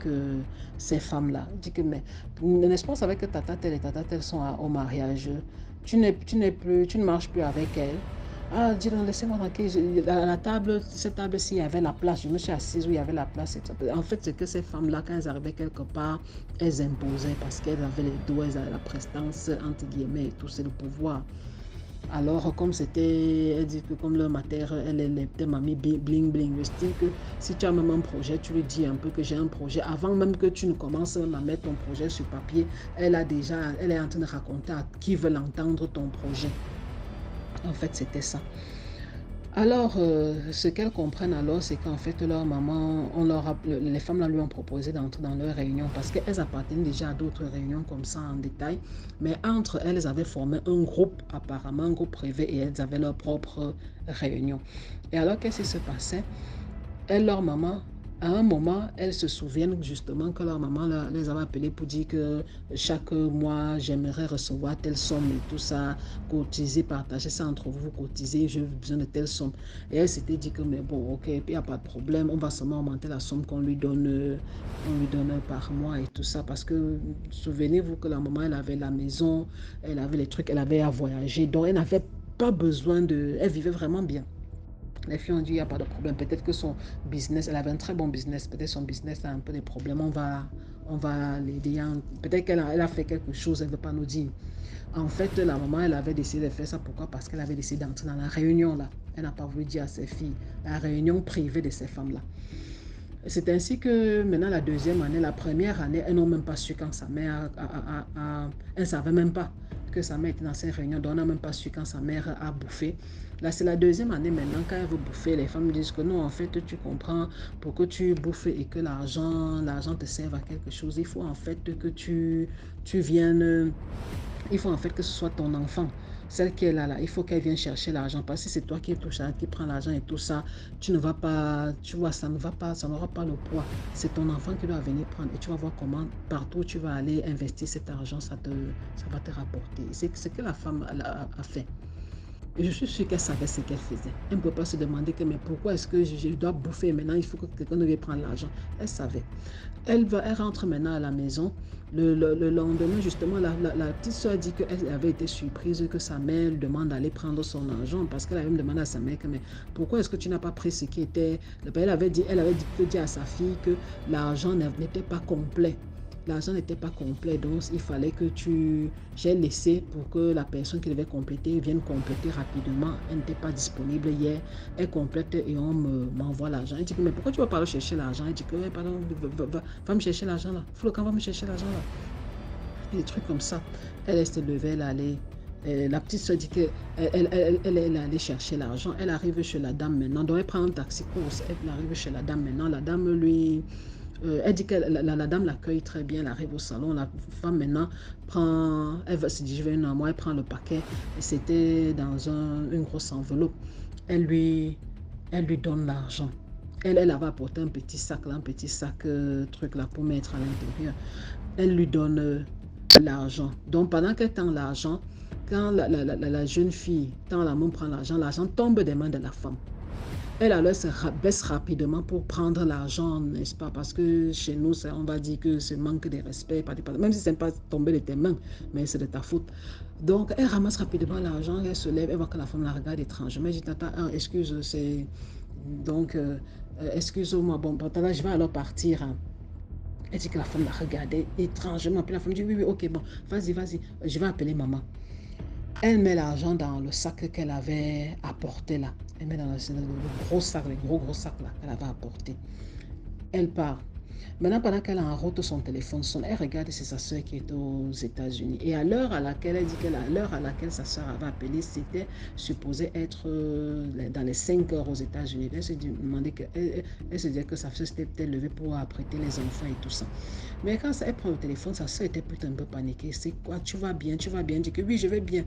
ces femmes-là. Je dis que, mais n'est-ce pas avec que tata telle et tata telle sont au mariage? Tu ne marches plus avec elle. Ah, dis donc, laissez-moi tranquille. À la table, cette table-ci, il y avait la place. Je me suis assise où il y avait la place. En fait, c'est que ces femmes-là, quand elles arrivaient quelque part, elles imposaient parce qu'elles avaient les doigts, elles avaient la prestance, entre guillemets, et tout, c'est le pouvoir. Alors, comme elle dit que comme leur matière, elle était mamie bling bling. Je dis que si tu as même un projet, tu lui dis un peu que j'ai un projet. Avant même que tu ne commences même à mettre ton projet sur papier, elle est en train de raconter à qui veut l'entendre ton projet. En fait, c'était ça. Alors, ce qu'elles comprennent alors, c'est qu'en fait, leur maman, les femmes là, lui ont proposé d'entrer dans leur réunion parce qu'elles appartenaient déjà à d'autres réunions comme ça en détail. Mais entre elles, elles avaient formé un groupe, apparemment un groupe privé, et elles avaient leur propre réunion. Et alors, qu'est-ce qui se passait? Leur maman, à un moment, elles se souviennent justement que leur maman les avait appelées pour dire que chaque mois, j'aimerais recevoir telle somme et tout ça, cotiser, partager ça entre vous, cotiser, j'ai besoin de telle somme. Et elle s'était dit que, mais bon, ok, il n'y a pas de problème, on va seulement augmenter la somme qu'on lui donne par mois et tout ça, parce que souvenez-vous que la maman, elle avait la maison, elle avait les trucs, elle avait à voyager, donc elle n'avait pas besoin elle vivait vraiment bien. Les filles ont dit, il n'y a pas de problème. Peut-être que son business, elle avait un très bon business. Peut-être son business a un peu des problèmes. On va l'aider. Peut-être qu'elle a fait quelque chose, elle ne veut pas nous dire. En fait, la maman, elle avait décidé de faire ça. Pourquoi? Parce qu'elle avait décidé d'entrer dans la réunion là. Elle n'a pas voulu dire à ses filles. La réunion privée de ces femmes-là. C'est ainsi que maintenant, la deuxième année, la première année, elles n'ont même pas su quand sa mère elles ne savaient même pas que sa mère était dans ces réunions. Donc, on n'a même pas su quand sa mère a bouffé. Là, c'est la deuxième année maintenant, quand elle veut bouffer, les femmes disent que non, en fait, tu comprends, pour que tu bouffes et que l'argent te serve à quelque chose, il faut en fait que tu viennes, il faut en fait que ce soit ton enfant. Celle qui est là, il faut qu'elle vienne chercher l'argent. Parce que c'est toi qui touches, qui prends l'argent et tout ça, tu ne vas pas, tu vois, ça n'aura pas le poids. C'est ton enfant qui doit venir prendre. Et tu vas voir comment, partout où tu vas aller investir cet argent, ça va te rapporter. C'est ce que la femme a fait. Et je suis sûre qu'elle savait ce qu'elle faisait. Elle ne peut pas se demander que, mais pourquoi est-ce que je dois bouffer maintenant, il faut que quelqu'un vienne prendre l'argent. Elle savait. Elle rentre maintenant à la maison. Le lendemain, justement, la petite soeur dit qu'elle avait été surprise que sa mère lui demande d'aller prendre son argent parce qu'elle avait demandé à sa mère que, mais pourquoi est-ce que tu n'as pas pris ce qui était... Elle avait dit à sa fille que l'argent n'était pas complet. L'argent n'était pas complet, donc il fallait que j'ai laissé pour que la personne qui devait compléter vienne compléter rapidement. Elle n'était pas disponible hier. Elle complète et on m'envoie l'argent. Elle dit que, mais pourquoi tu vas pas aller chercher l'argent? Elle dit que, pardon, va me chercher l'argent là. Flocon, va me chercher l'argent là. Et des trucs comme ça. Elle s'est levée, elle allait. La petite soeur dit qu'elle est allée chercher l'argent. Elle arrive chez la dame maintenant. Donc elle prend un taxi course. Elle arrive chez la dame maintenant. La dame lui Elle dit que la dame l'accueille très bien, elle arrive au salon, la femme maintenant elle va se diriger vers une armoire, elle prend le paquet, et c'était dans une grosse enveloppe. Elle lui donne l'argent. Elle avait apporté un petit sac truc là pour mettre à l'intérieur. Elle lui donne l'argent. Donc pendant qu'elle tend l'argent, quand la jeune fille tend la main, prend l'argent tombe des mains de la femme. Elle alors se baisse rapidement pour prendre l'argent, n'est-ce pas? Parce que chez nous, on va dire que c'est manque de respect, même si ce n'est pas tombé de tes mains, mais c'est de ta faute. Donc, elle ramasse rapidement l'argent, elle se lève, elle voit que la femme la regarde étrangement. Elle dit, tata, excuse, c'est... Donc, excuse-moi, bon, tata, je vais alors partir. Hein. Elle dit que la femme la regardait étrangement. Puis la femme dit, oui, ok, bon, vas-y, je vais appeler maman. Elle met l'argent dans le sac qu'elle avait apporté là. Elle met dans le gros sac, le gros sac là qu'elle avait apporté. Elle part. Maintenant, pendant qu'elle est en route, son téléphone sonne. Elle regarde, c'est sa soeur qui est aux États-Unis. Et à l'heure à laquelle elle dit que l'heure à laquelle sa soeur avait appelé, c'était supposé être dans les 5 heures aux États-Unis. Elle se demandait elle se disait que sa soeur s'était peut-être levée pour apprêter les enfants et tout ça. Mais quand elle prend le téléphone, sa soeur était plutôt un peu paniquée. C'est quoi? Tu vas bien? Elle dit que oui, je vais bien.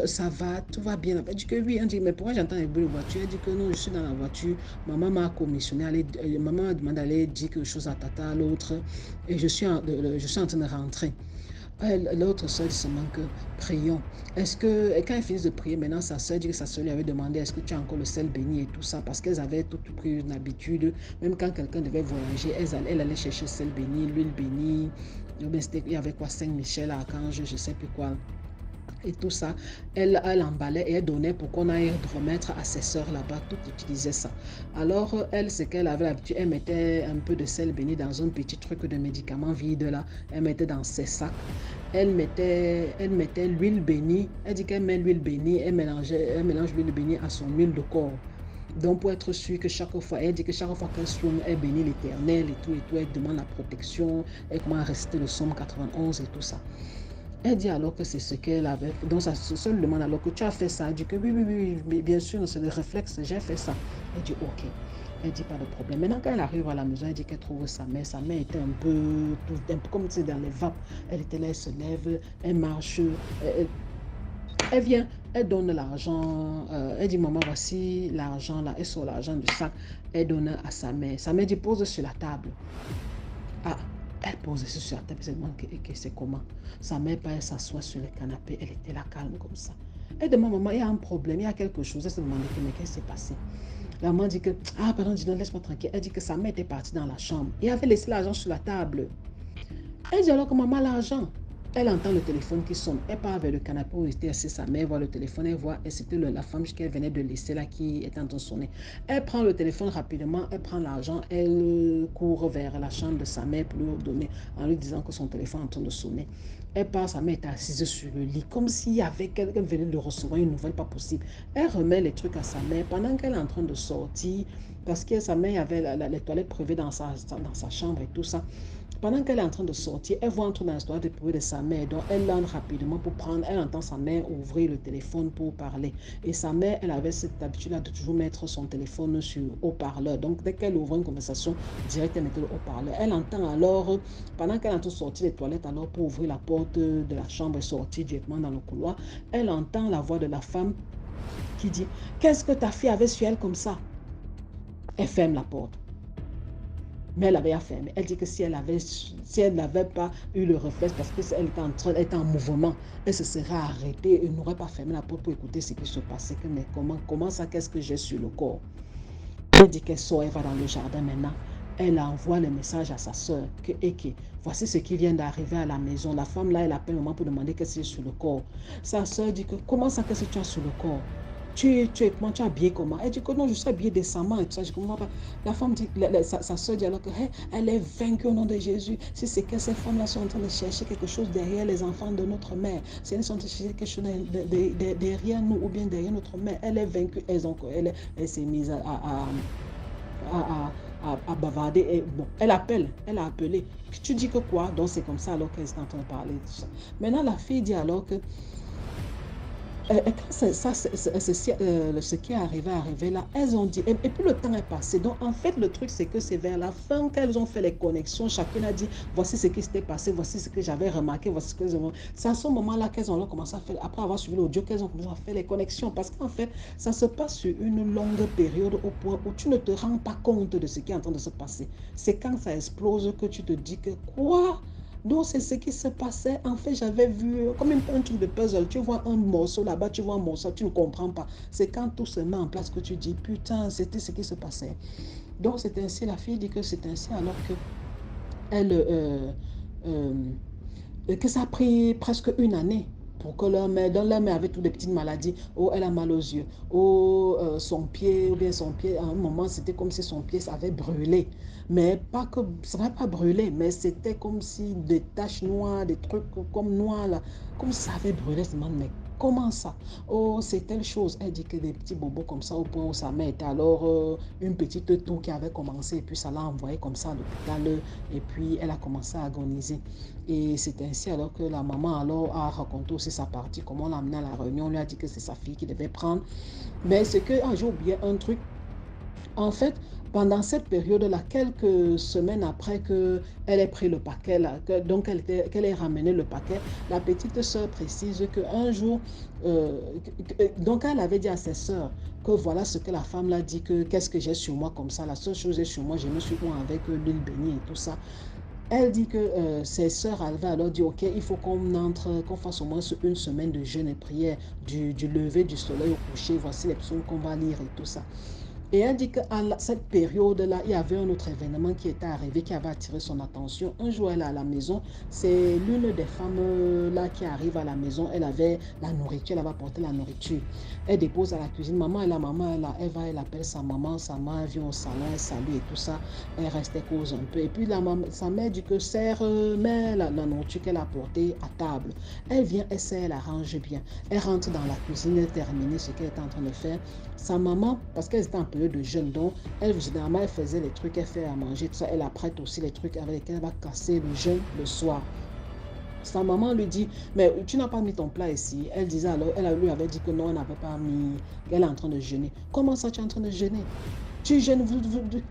Ça va, tout va bien. Elle dit que oui. Elle dit, mais pourquoi j'entends les bruits de voiture? Elle dit que non, je suis dans la voiture. Maman m'a commissionné. Maman m'a demandé d'aller dire quelque chose à tata, l'autre, et je suis en train de rentrer. L'autre soeur dit seulement que prions. Et quand ils finissent de prier, maintenant sa soeur dit que sa soeur lui avait demandé est-ce que tu as encore le sel béni et tout ça, parce qu'elles avaient tout pris une habitude, même quand quelqu'un devait voyager, elle allait chercher le sel béni, l'huile bénie, il y avait quoi, Saint-Michel, Archange, je sais plus quoi. Et tout ça, elle emballait et elle donnait pour qu'on aille remettre à ses sœurs là-bas, toutes utilisaient ça. Alors, elle, ce qu'elle avait l'habitude, elle mettait un peu de sel béni dans un petit truc de médicaments vide là, elle mettait dans ses sacs. Elle mettait l'huile bénie, elle dit qu'elle met l'huile bénie, elle mélange l'huile bénie à son huile de corps. Donc, pour être sûr que chaque fois, elle dit que chaque fois qu'elle sonne, elle bénit l'Éternel et tout, elle demande la protection, elle commence à réciter le psaume 91 et tout ça. Elle dit alors que c'est ce qu'elle avait. Donc, sa soeur lui demande alors que tu as fait ça. Elle dit que oui, bien sûr, c'est le réflexe, j'ai fait ça. Elle dit ok. Elle dit pas de problème. Maintenant, quand elle arrive à la maison, elle dit qu'elle trouve sa mère. Sa mère était un peu comme tu sais, dans les vapes. Elle était là, elle se lève, elle marche. Elle vient, elle donne l'argent. Elle dit maman, voici l'argent là. Elle sort l'argent du sac. Elle donne à sa mère. Sa mère dit pose sur la table. Ah. Elle pose sur la table, elle se demande que c'est comment. Sa mère, elle s'assoit sur le canapé, elle était là calme comme ça. Elle demande, maman, il y a un problème, il y a quelque chose. Elle se demande, mais qu'est-ce qui s'est passé? La maman dit que, pardon, dis non, laisse-moi tranquille. Elle dit que sa mère était partie dans la chambre et avait laissé l'argent sur la table. Elle dit alors que maman, l'argent. Elle entend le téléphone qui sonne. Elle part vers le canapé où était assise sa mère, voit le téléphone, elle voit, et c'était la femme qu'elle venait de laisser là qui est en train de sonner. Elle prend le téléphone rapidement, elle prend l'argent, elle court vers la chambre de sa mère pour lui donner, en lui disant que son téléphone est en train de sonner. Elle part, sa mère est assise sur le lit, comme s'il y avait quelqu'un qui venait de recevoir une nouvelle, pas possible. Elle remet les trucs à sa mère pendant qu'elle est en train de sortir, parce que sa mère avait les toilettes privées dans sa chambre et tout ça. Pendant qu'elle est en train de sortir, elle voit entrer dans l'histoire de de sa mère. Donc, elle l'entre rapidement pour prendre. Elle entend sa mère ouvrir le téléphone pour parler. Et sa mère, elle avait cette habitude-là de toujours mettre son téléphone sur haut-parleur. Donc, dès qu'elle ouvre une conversation, direct, elle mettait le haut-parleur. Elle entend alors, pendant qu'elle est en train de sortir des toilettes, alors pour ouvrir la porte de la chambre et sortir directement dans le couloir, elle entend la voix de la femme qui dit « Qu'est-ce que ta fille avait sur elle comme ça ?» Elle ferme la porte. Mais elle avait fermé. Elle dit que si elle n'avait pas eu le réflexe, parce qu'elle était en mouvement, elle se serait arrêtée et n'aurait pas fermé la porte pour écouter ce qui se passait. Mais comment ça, qu'est-ce que j'ai sur le corps? Elle dit qu'elle sort, elle va dans le jardin maintenant. Elle envoie le message à sa soeur que voici ce qui vient d'arriver à la maison. La femme là, elle appelle maman pour demander qu'est-ce qu'il y a sur le corps. Sa soeur dit que comment ça, qu'est-ce que tu as sur le corps? Tu es habillée comment? Elle dit que non, je suis habillée décemment et tout ça. Je comprends pas. La femme dit, sa soeur dit alors que elle est vaincue au nom de Jésus. Si c'est que ces femmes-là sont en train de chercher quelque chose derrière les enfants de notre mère, si elles sont en train de chercher quelque chose derrière nous ou bien derrière notre mère, elle est vaincue. Elle s'est mise à bavarder. Et bon, elle a appelé. Tu dis que quoi? Donc c'est comme ça alors qu'elle est en train de parler. Tout ça. Maintenant, la fille dit alors que Ce qui est arrivé là, elles ont dit, et puis le temps est passé. Donc en fait, le truc, c'est que c'est vers la fin qu'elles ont fait les connexions. Chacune a dit, voici ce qui s'était passé, voici ce que j'avais remarqué, voici ce que c'est à ce moment-là qu'elles ont commencé à faire, après avoir suivi l'audio, qu'elles ont commencé à faire les connexions. Parce qu'en fait, ça se passe sur une longue période au point où tu ne te rends pas compte de ce qui est en train de se passer. C'est quand ça explose que tu te dis que quoi? Donc, c'est ce qui se passait. En fait, j'avais vu comme un truc de puzzle. Tu vois un morceau là-bas, tu vois un morceau, tu ne comprends pas. C'est quand tout se met en place que tu dis, putain, c'était ce qui se passait. Donc, c'est ainsi, la fille dit que c'est ainsi alors que elle, que ça a pris presque une année pour que leur mère avait toutes des petites maladies. Oh, elle a mal aux yeux. Oh, son pied, à un moment, c'était comme si son pied avait brûlé. Mais pas que, ça n'avait pas brûlé, mais c'était comme si des taches noires, des trucs comme noirs, là, comme si ça avait brûlé. Je me demande, mais comment ça? Oh, c'est telle chose. Elle dit que des petits bobos comme ça, au point où sa mère était alors une petite toux qui avait commencé, et puis ça l'a envoyé comme ça à l'hôpital, et puis elle a commencé à agoniser. Et c'est ainsi alors que la maman alors a raconté aussi sa partie, comment on l'a amenée à la réunion, on lui a dit que c'est sa fille qui devait prendre. Mais c'est que, j'ai oublié un truc. En fait, pendant cette période-là, quelques semaines après qu'elle ait pris le paquet, là, qu'elle ait ramené le paquet, la petite sœur précise qu'un jour, donc elle avait dit à ses sœurs que voilà ce que la femme l'a dit, que qu'est-ce que j'ai sur moi comme ça, la seule chose que j'ai sur moi, je me suis oint avec l'huile bénie et tout ça. Elle dit que ses sœurs avaient alors dit, ok, il faut qu'on fasse au moins une semaine de jeûne et prière, du lever du soleil au coucher, voici les psaumes qu'on va lire et tout ça. Et elle dit qu'à cette période-là, il y avait un autre événement qui était arrivé, qui avait attiré son attention. Un jour, elle est à la maison, c'est l'une des femmes là qui arrive à la maison, elle avait la nourriture, elle avait apporté la nourriture. Elle dépose à la cuisine, maman, elle va, elle appelle sa maman vient au salon, elle salue et tout ça, elle reste, elle cause un peu. Et puis sa mère dit que met la nourriture qu'elle a apportée à table. Elle vient, elle sert, elle arrange bien. Elle rentre dans la cuisine, elle termine ce qu'elle est en train de faire. Sa maman, parce qu'elle était en période de jeûne, donc généralement elle faisait les trucs, elle fait à manger, tout ça, elle apprête aussi les trucs avec lesquels elle va casser le jeûne le soir. Sa maman lui dit, mais tu n'as pas mis ton plat ici. Elle disait alors, elle lui avait dit que non, elle n'avait pas mis, elle est en train de jeûner. Comment ça, tu es en train de jeûner? Tu jeûnes,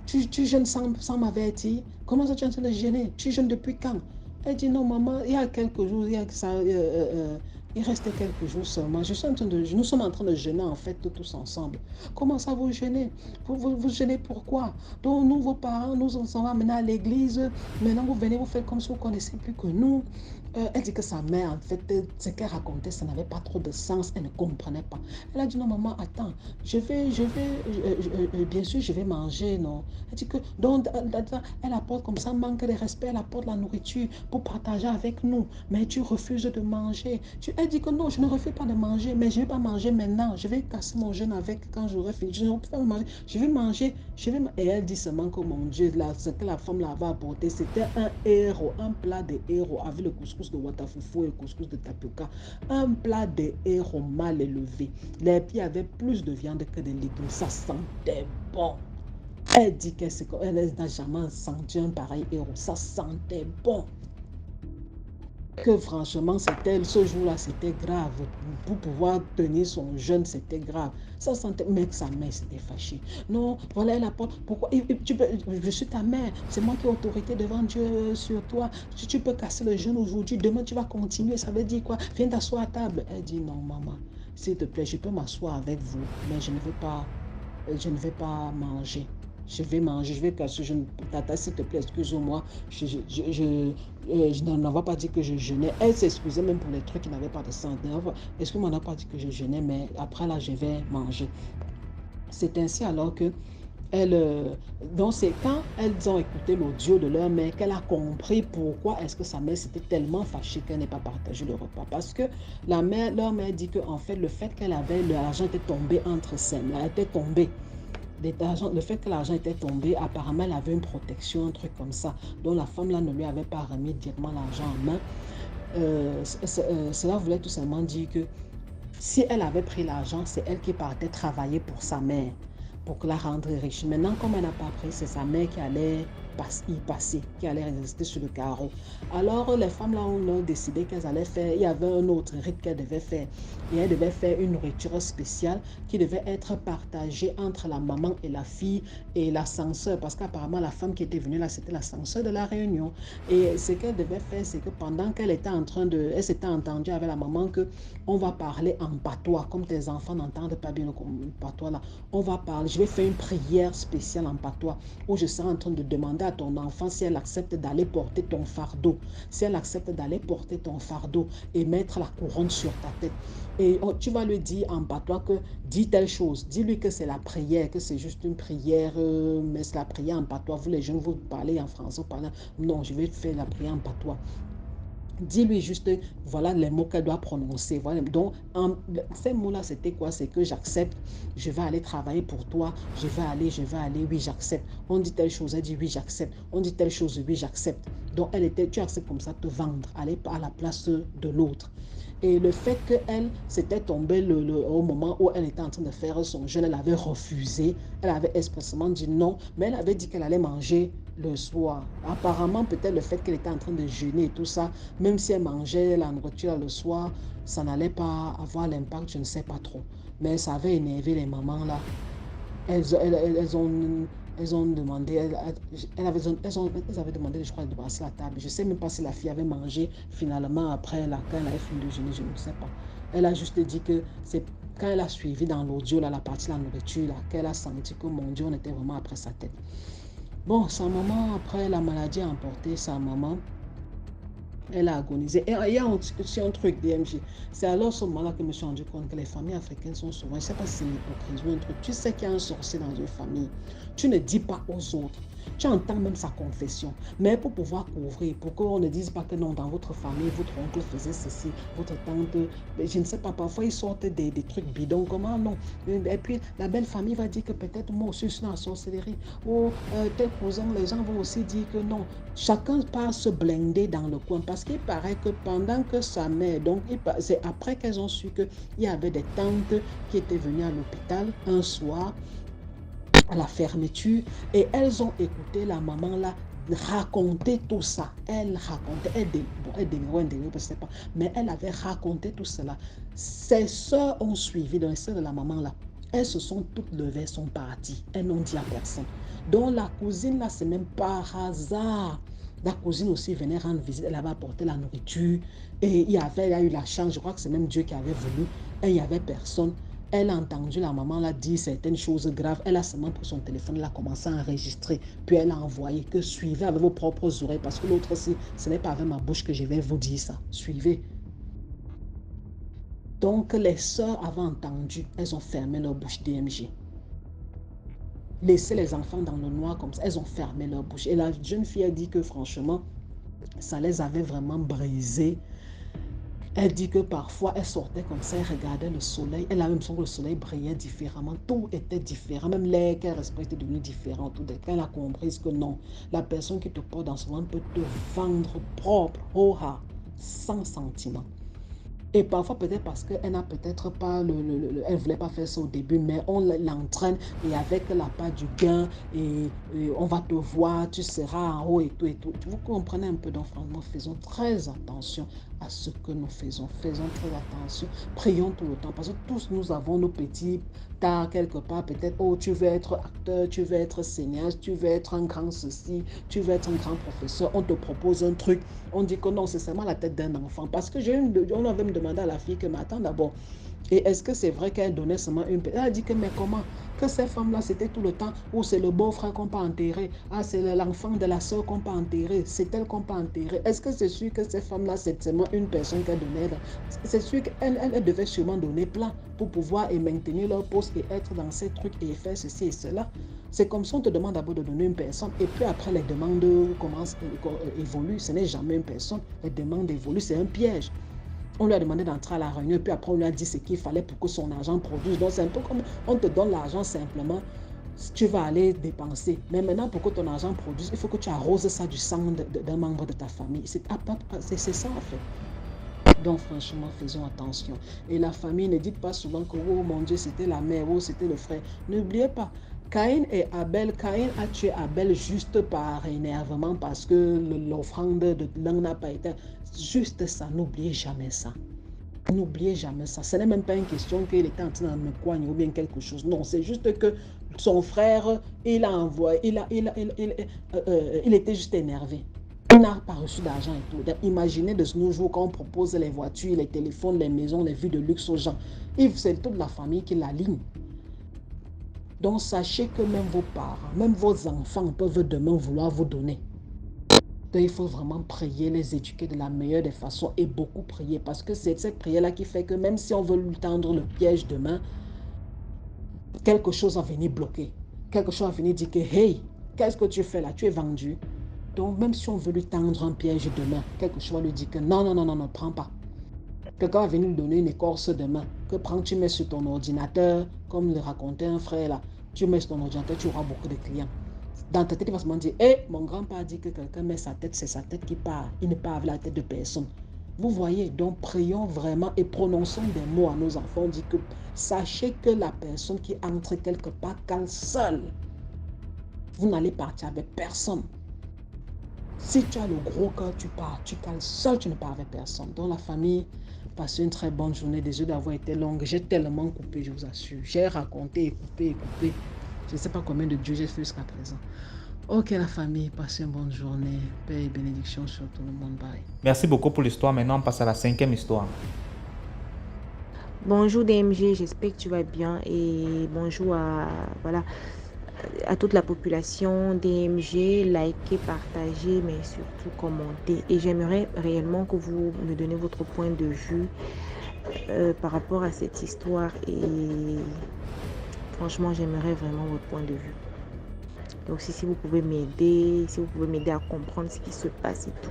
tu jeûnes sans m'avertir. Comment ça, tu es en train de jeûner? Tu jeûnes depuis quand? Elle dit non, maman, il y a quelques jours, il restait quelques jours seulement. Nous sommes en train de jeûner en fait tous ensemble. Comment ça vous jeûnez? Vous jeûnez pourquoi? Donc nous, vos parents, nous on s'en va maintenant à l'église. Maintenant vous venez, vous faites comme si vous ne connaissez plus que nous. Elle dit que sa mère, en fait, ce qu'elle racontait, ça n'avait pas trop de sens. Elle ne comprenait pas. Elle a dit non, maman, attends, bien sûr, je vais manger, non. Elle dit que, donc, elle apporte comme ça, manque de respect, elle apporte la nourriture pour partager avec nous. Mais tu refuses de manger. Elle dit que non, je ne refuse pas de manger, mais je ne vais pas manger maintenant. Je vais casser mon jeûne avec quand j'aurai fini. Je ne vais pas manger. Je vais manger. Et elle dit seulement que mon Dieu, là, ce que la femme l'avait apporté, c'était un héros, un plat de héros avec le couscous de watafoufou et le couscous de tapioca. Un plat de héros mal élevé. Les pieds avaient plus de viande que de légumes. Ça sentait bon. Elle dit qu'elle n'a jamais senti un pareil héros. Ça sentait bon. Que franchement, ce jour-là, c'était grave. Pour pouvoir tenir son jeûne, c'était grave. Ça sentait, mais sa mère s'était fâchée. Non, voilà, elle apporte. Pourquoi? Je suis ta mère. C'est moi qui ai autorité devant Dieu sur toi. Si tu peux casser le jeûne aujourd'hui, demain tu vas continuer. Ça veut dire quoi? Viens t'asseoir à table. Elle dit non, maman, s'il te plaît, je peux m'asseoir avec vous, mais je ne vais pas manger. Je vais manger, je vais casser. Tata, s'il te plaît, excuse-moi. Je n'avais pas dit que je jeûnais. Elle s'excusait même pour les trucs qui n'avaient pas de sens. Excuse-moi, on n'a pas dit que je jeûnais, mais après là, je vais manger. C'est ainsi alors que donc c'est quand elles ont écouté l'audio de leur mère qu'elle a compris pourquoi est-ce que sa mère s'était tellement fâchée qu'elle n'ait pas partagé le repas. Parce que leur mère dit que en fait, le fait qu'elle avait, l'argent était tombé entre ses mains, elle était tombée. Le fait que l'argent était tombé, apparemment elle avait une protection, un truc comme ça, dont la femme là ne lui avait pas remis directement l'argent en main. Cela voulait tout simplement dire que si elle avait pris l'argent, c'est elle qui partait travailler pour sa mère, pour la rendre riche. Maintenant, comme elle n'a pas pris, c'est sa mère qui allait y passer, qui allait rester sur le carreau. Alors les femmes là ont décidé qu'elles allaient faire, il y avait un autre rite qu'elles devaient faire. Et elles devaient faire une nourriture spéciale qui devait être partagée entre la maman et la fille et la censeur, parce qu'apparemment la femme qui était venue là, c'était la censeur de la réunion. Et ce qu'elle devait faire, c'est que pendant qu'elle était en train de, elle s'était entendue avec la maman que on va parler en patois, comme tes enfants n'entendent pas bien le patois là, on va parler, je vais faire une prière spéciale en patois, où je serai en train de demander à ton enfant si elle accepte d'aller porter ton fardeau, si elle accepte d'aller porter ton fardeau et mettre la couronne sur ta tête. Et tu vas lui dire en patois que dis telle chose, dis-lui que c'est la prière, que c'est juste une prière, mais c'est la prière en patois. Vous les jeunes, vous parlez en français, non, je vais faire la prière en patois. Dis-lui juste, voilà les mots qu'elle doit prononcer. Voilà. Donc, ces mots-là, c'était quoi? C'est que j'accepte, je vais aller travailler pour toi, je vais aller, oui, j'accepte. On dit telle chose, elle dit oui, j'accepte. On dit telle chose, oui, j'accepte. Donc, tu acceptes comme ça te vendre, aller à la place de l'autre. Et le fait qu'elle s'était tombée au moment où elle était en train de faire son jeûne, elle avait refusé. Elle avait expressément dit non, mais elle avait dit qu'elle allait manger le soir. Apparemment, peut-être le fait qu'elle était en train de jeûner et tout ça, même si elle mangeait la nourriture le soir, ça n'allait pas avoir l'impact, je ne sais pas trop. Mais ça avait énervé les mamans là. Elles ont demandé, elles avaient demandé, je crois, de passer la table. Je ne sais même pas si la fille avait mangé finalement après, quand elle avait fini de jeûner, je ne sais pas. Elle a juste dit que c'est quand elle a suivi dans l'audio, la partie de la nourriture, qu'elle a senti que mon Dieu, on était vraiment après sa tête. Bon, sa maman, après la maladie a emporté sa maman. Elle a agonisé. Et il y a aussi un truc, DMG. C'est alors ce moment-là que je me suis rendu compte que les familles africaines sont souvent, je ne sais pas si c'est l'hypocrisie ou un truc. Tu sais qu'il y a un sorcier dans une famille. Tu ne dis pas aux autres. Tu entends même sa confession. Mais pour pouvoir couvrir, pour qu'on ne dise pas que non, dans votre famille, votre oncle faisait ceci, votre tante, je ne sais pas, parfois ils sortent des trucs bidons. Comment non? Et puis la belle famille va dire que peut-être moi aussi je suis dans la sorcellerie. Ou tes cousins, les gens vont aussi dire que non. Chacun part se blinder dans le coin parce qu'il paraît que pendant que sa mère, donc c'est après qu'elles ont su qu'il y avait des tantes qui étaient venues à l'hôpital un soir à la fermeture et elles ont écouté la maman là raconter tout ça. Elle racontait, elle délirait, je ne sais pas, mais elle avait raconté tout cela. Ses soeurs ont suivi, dans les soeurs de la maman là, elles se sont toutes levées, sont parties. Elles n'ont dit à personne. Donc la cousine là, c'est même par hasard. La cousine aussi venait rendre visite, elle avait apporté la nourriture et il y a eu la chance, je crois que c'est même Dieu qui avait voulu, et il n'y avait personne. Elle a entendu la maman là dire certaines choses graves, elle a seulement pris son téléphone, elle a commencé à enregistrer, puis elle a envoyé que suivez avec vos propres oreilles, parce que l'autre aussi, ce n'est pas avec ma bouche que je vais vous dire ça, suivez. Donc les sœurs avaient entendu, elles ont fermé leur bouche DMG. Laisser les enfants dans le noir comme ça, elles ont fermé leur bouche. Et la jeune fille a dit que franchement, ça les avait vraiment brisées. Elle dit que parfois, elle sortait comme ça, elle regardait le soleil. Elle a même l'impression que le soleil brillait différemment. Tout était différent. Même l'air qu'elle respirait était devenu différent. Tout dès qu'elle a compris que non, la personne qui te porte dans ce moment peut te vendre propre, sans sentiment. Et parfois, peut-être parce qu'elle n'a peut-être pas elle ne voulait pas faire ça au début, mais on l'entraîne et avec la part du gain, et on va te voir, tu seras en haut et tout et tout. Vous comprenez un peu, donc franchement, faisons très attention à ce que nous faisons. Faisons très attention. Prions tout le temps parce que tous nous avons nos petits tas quelque part. Peut-être, oh, tu veux être acteur, tu veux être cinéaste, tu veux être un grand ceci, tu veux être un grand professeur. On te propose un truc. On dit que non, c'est seulement la tête d'un enfant. Parce que on avait me demandé à la fille que, mais attends d'abord, et est-ce que c'est vrai qu'elle donnait seulement une... Elle a dit que, mais comment? Que ces femmes-là, c'était tout le temps où c'est le beau-frère qu'on peut enterrer. Ah, c'est l'enfant de la soeur qu'on peut enterrer. C'est elle qu'on peut enterrer. Est-ce que c'est sûr que ces femmes-là, c'est seulement une personne qu'elle donnait? C'est sûr qu'elle devait sûrement donner plein pour pouvoir et maintenir leur poste et être dans ces trucs et faire ceci et cela. C'est comme ça, on te demande d'abord de donner une personne et puis après les demandes commencent à évoluer. Ce n'est jamais une personne. Les demandes évoluent, c'est un piège. On lui a demandé d'entrer à la réunion et puis après on lui a dit ce qu'il fallait pour que son argent produise. Donc c'est un peu comme on te donne l'argent simplement, tu vas aller dépenser. Mais maintenant pour que ton argent produise, il faut que tu arroses ça du sang d'un membre de ta famille. C'est ça en fait. Donc franchement, faisons attention. Et la famille, ne dites pas souvent que oh mon Dieu, c'était la mère, oh c'était le frère. N'oubliez pas, Caïn a tué Abel juste par énervement parce que l'offrande de l'un n'a pas été. Juste ça, n'oubliez jamais ça. N'oubliez jamais ça. Ce n'est même pas une question qu'il était en train de me coigner ou bien quelque chose. Non, c'est juste que son frère, il a envoyé, il était juste énervé. Il n'a pas reçu d'argent et tout. Imaginez de nos jours quand on propose les voitures, les téléphones, les maisons, les vues de luxe aux gens. C'est toute la famille qui l'aligne. Donc sachez que même vos parents, même vos enfants peuvent demain vouloir vous donner. Donc il faut vraiment prier, les éduquer de la meilleure des façons et beaucoup prier. Parce que c'est cette prière-là qui fait que même si on veut lui tendre le piège demain, quelque chose va venir bloquer. Quelque chose va venir dire que, hey, qu'est-ce que tu fais là? Tu es vendu. Donc même si on veut lui tendre un piège demain, quelque chose va lui dire que non, prends pas. Quelqu'un va venir lui donner une écorce demain. Que prends, tu mets sur ton ordinateur, comme le racontait un frère là. Tu mets sur ton ordinateur, tu auras beaucoup de clients. Dans ta tête, il va se dire, mon grand-père dit que quelqu'un met sa tête, c'est sa tête qui part. Il n'est pas avec la tête de personne. Vous voyez, donc prions vraiment et prononçons des mots à nos enfants. On dit que sachez que la personne qui entre quelque part cale seule. Vous n'allez partir avec personne. Si tu as le gros cœur, tu pars. Tu cales seul, tu ne pars avec personne. Donc la famille, passez une très bonne journée. Désolé d'avoir été longue. J'ai tellement coupé, je vous assure. J'ai raconté et coupé. Je ne sais pas combien de dieux j'ai fait jusqu'à présent. Ok la famille, passez une bonne journée. Paix et bénédiction sur tout le monde. Bye. Merci beaucoup pour l'histoire. Maintenant, on passe à la 5e histoire. Bonjour DMG, j'espère que tu vas bien et bonjour à toute la population DMG, likez, partagez, mais surtout commentez. Et j'aimerais réellement que vous me donnez votre point de vue par rapport à cette histoire et franchement, j'aimerais vraiment votre point de vue. Donc si vous pouvez m'aider, à comprendre ce qui se passe et tout.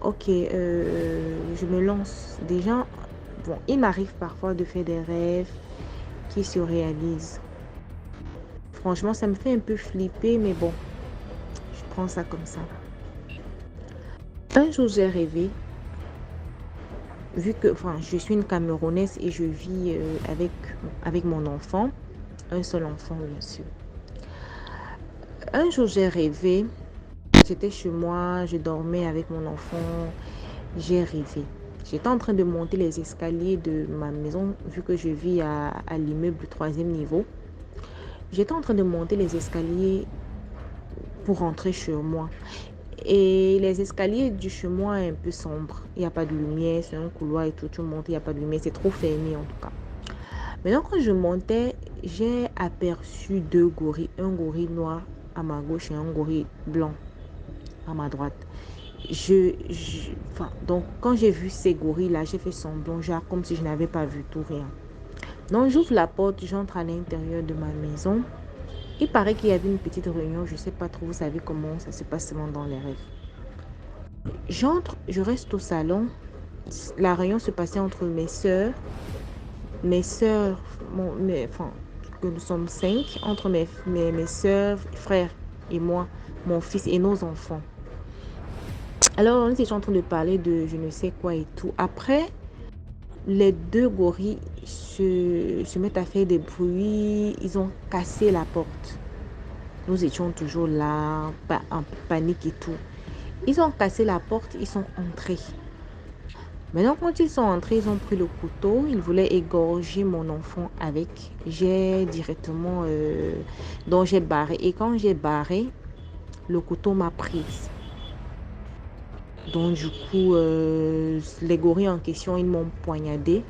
Ok, je me lance. Déjà, bon, il m'arrive parfois de faire des rêves qui se réalisent. Franchement, ça me fait un peu flipper, mais bon, je prends ça comme ça. Un jour, j'ai rêvé, vu que je suis une Camerounaise et je vis avec mon enfant, un seul enfant bien sûr. Un jour, j'ai rêvé, j'étais chez moi, je dormais avec mon enfant, j'ai rêvé. J'étais en train de monter les escaliers de ma maison, vu que je vis à l'immeuble 3e niveau. J'étais en train de monter les escaliers pour rentrer chez moi. Et les escaliers du chez moi est un peu sombre. Il n'y a pas de lumière, c'est un couloir et tout. Tu montes, il n'y a pas de lumière, c'est trop fermé en tout cas. Maintenant, quand je montais, j'ai aperçu 2 gorilles. Un gorille noir à ma gauche et un gorille blanc à ma droite. Donc, quand j'ai vu ces gorilles-là, j'ai fait semblant, genre comme si je n'avais pas vu tout, rien. Donc, j'ouvre la porte, j'entre à l'intérieur de ma maison. Il paraît qu'il y avait une petite réunion, je ne sais pas trop, vous savez comment ça se passe seulement dans les rêves. J'entre, je reste au salon. La réunion se passait entre mes soeurs, que nous sommes 5, entre mes soeurs, frères et moi, mon fils et nos enfants. Alors, on était en train de parler de je ne sais quoi et tout. Après, les 2 gorilles se mettent à faire des bruits. Ils ont cassé la porte. Nous étions toujours là, en panique et tout. Ils ont cassé la porte, ils sont entrés. Maintenant, quand ils sont entrés, ils ont pris le couteau. Ils voulaient égorger mon enfant avec. J'ai directement... donc, j'ai barré. Et quand j'ai barré, le couteau m'a prise. Donc, du coup, les gorilles en question, ils m'ont poignardé.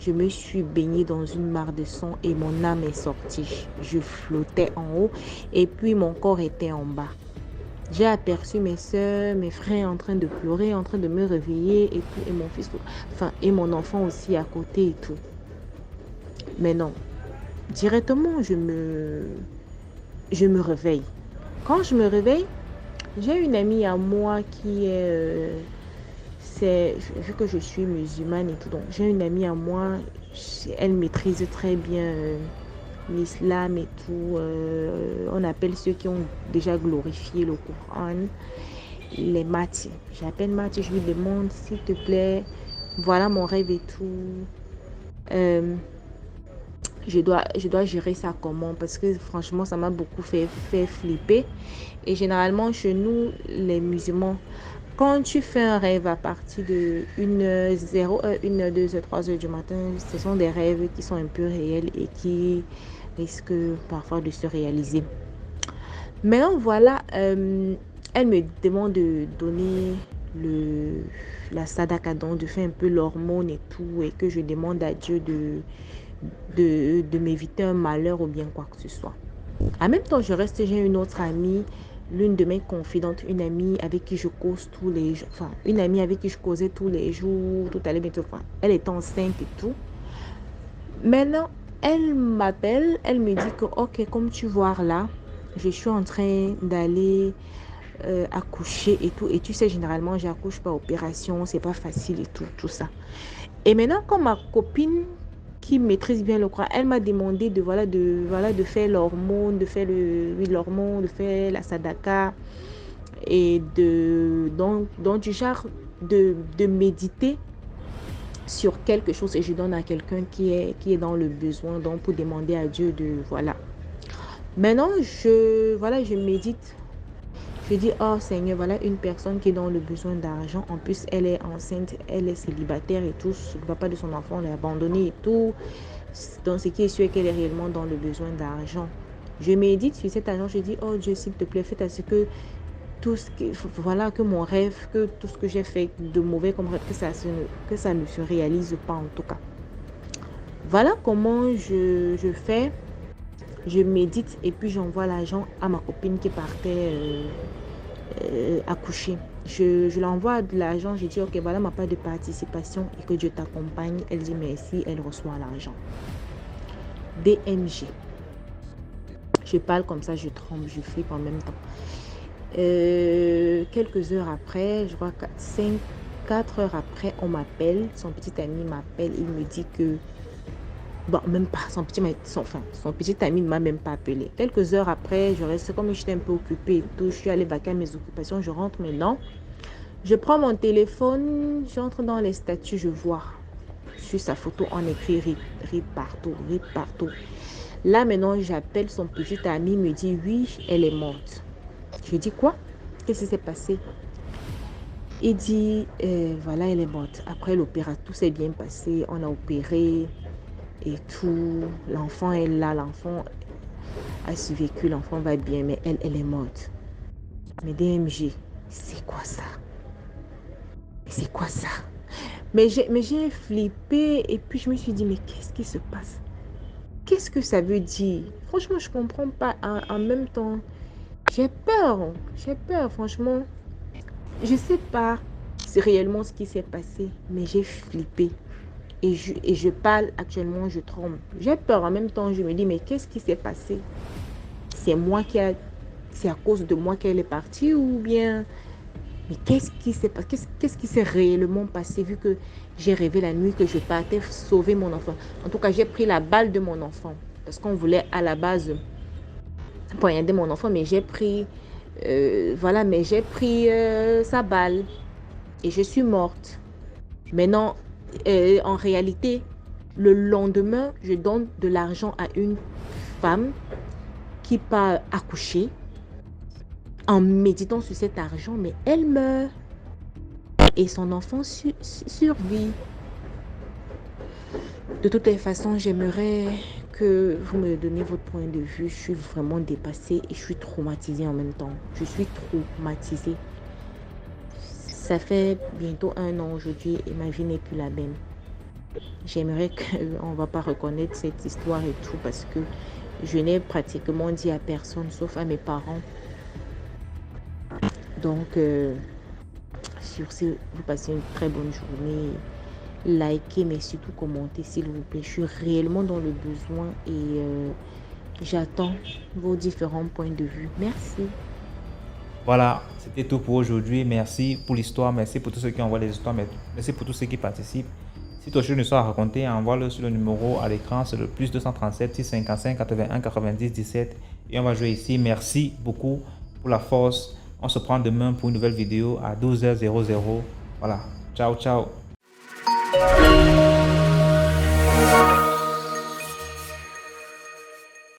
Je me suis baignée dans une mare de sang et mon âme est sortie. Je flottais en haut et puis mon corps était en bas. J'ai aperçu mes soeurs, mes frères en train de pleurer, en train de me réveiller et tout. Et mon fils, et mon enfant aussi à côté et tout. Mais non, directement, je me réveille. Quand je me réveille, j'ai une amie à moi qui est... vu que je suis musulmane et tout, donc j'ai une amie à moi, elle maîtrise très bien l'islam et tout. On appelle ceux qui ont déjà glorifié le Coran les matis. J'appelle Mathis, je lui demande s'il te plaît, voilà mon rêve et tout. je dois gérer ça comment? Parce que franchement, ça m'a beaucoup fait flipper. Et généralement, chez nous, les musulmans, quand tu fais un rêve à partir de 1h, 2h, 3h du matin, ce sont des rêves qui sont un peu réels et qui risquent parfois de se réaliser. Maintenant, voilà, elle me demande de donner la sadaka, donc de faire un peu l'hormone et tout, et que je demande à Dieu de m'éviter un malheur ou bien quoi que ce soit. En même temps, j'ai une autre amie, l'une de mes confidentes, une amie avec qui je cause tous les jours, enfin, une amie avec qui je causais tous les jours, tout allait bien, enfin, elle est enceinte et tout. Maintenant, elle m'appelle, elle me dit que, ok, comme tu vois là, je suis en train d'aller accoucher et tout. Et tu sais, généralement, j'accouche par opération, c'est pas facile et tout ça. Et maintenant, comme ma copine qui maîtrise bien le Coran, elle m'a demandé de faire l'hormone, l'hormone, de faire la sadaka et donc du genre de méditer sur quelque chose et je donne à quelqu'un qui est dans le besoin, donc pour demander à Dieu de voilà. Maintenant, je médite. Je dis, oh Seigneur, voilà une personne qui est dans le besoin d'argent. En plus, elle est enceinte, elle est célibataire et tout. Le papa de son enfant l'a abandonné et tout. Donc, ce qui est sûr qu'elle est réellement dans le besoin d'argent. Je médite sur cet argent. Je dis, oh Dieu, s'il te plaît, fais à ce que que mon rêve, que tout ce que j'ai fait de mauvais comme rêve, que ça ne se réalise pas en tout cas. Voilà comment je fais. Je médite et puis j'envoie l'argent à ma copine qui partait accoucher. Je lui envoie de l'argent, je dis ok, voilà ma part de participation et que Dieu t'accompagne. Elle dit merci, elle reçoit l'argent. DMG. Je parle comme ça, je tremble, je flippe en même temps. Quelques heures après, je crois 4 heures après, on m'appelle, son petit ami m'appelle, il me dit que bon, même pas, son petit ami ne m'a même pas appelé. Quelques heures après, je reste comme j'étais un peu occupée et tout. Je suis allée vaquer à mes occupations. Je rentre maintenant. Je prends mon téléphone, j'entre dans les statuts, je vois sur sa photo, on écrit RIP partout, RIP partout. Là maintenant, j'appelle son petit ami, il me dit oui, elle est morte. Je dis quoi? Qu'est-ce qui s'est passé? Il dit voilà, elle est morte. Après l'opération, tout s'est bien passé, on a opéré. Et tout, l'enfant est là, l'enfant a survécu, l'enfant va bien, mais elle est morte. Mais DMG, c'est quoi ça? C'est quoi ça? Mais j'ai flippé et puis je me suis dit, mais qu'est-ce qui se passe? Qu'est-ce que ça veut dire? Franchement, je ne comprends pas. En même temps, j'ai peur, franchement. Je ne sais pas c'est réellement ce qui s'est passé, mais j'ai flippé. Et je parle actuellement, je tremble. J'ai peur en même temps, je me dis, mais qu'est-ce qui s'est passé? C'est à cause de moi qu'elle est partie ou bien... Mais qu'est-ce qui s'est passé? Qu'est-ce qui s'est réellement passé vu que j'ai rêvé la nuit que je partais sauver mon enfant? En tout cas, j'ai pris la balle de mon enfant. Parce qu'on voulait à la base poignarder mon enfant, mais j'ai pris... sa balle. Et je suis morte. Maintenant... en réalité, le lendemain, je donne de l'argent à une femme qui part accoucher en méditant sur cet argent, mais elle meurt et son enfant survit. De toutes les façons, j'aimerais que vous me donniez votre point de vue. Je suis vraiment dépassée et je suis traumatisée en même temps. Je suis traumatisée. Ça fait bientôt 1 an aujourd'hui et ma vie n'est plus la même. J'aimerais qu'on ne va pas reconnaître cette histoire et tout parce que je n'ai pratiquement dit à personne sauf à mes parents. Donc, sur ce, vous passez une très bonne journée. Likez mais surtout commentez s'il vous plaît. Je suis réellement dans le besoin et j'attends vos différents points de vue. Merci. Voilà, c'était tout pour aujourd'hui. Merci pour l'histoire, merci pour tous ceux qui envoient les histoires, merci pour tous ceux qui participent. Si tu as une histoire à raconter, envoie-le sur le numéro à l'écran, c'est le +237 655 81 90 17 et on va jouer ici. Merci beaucoup pour la force. On se prend demain pour une nouvelle vidéo à 12h00. Voilà, ciao, ciao.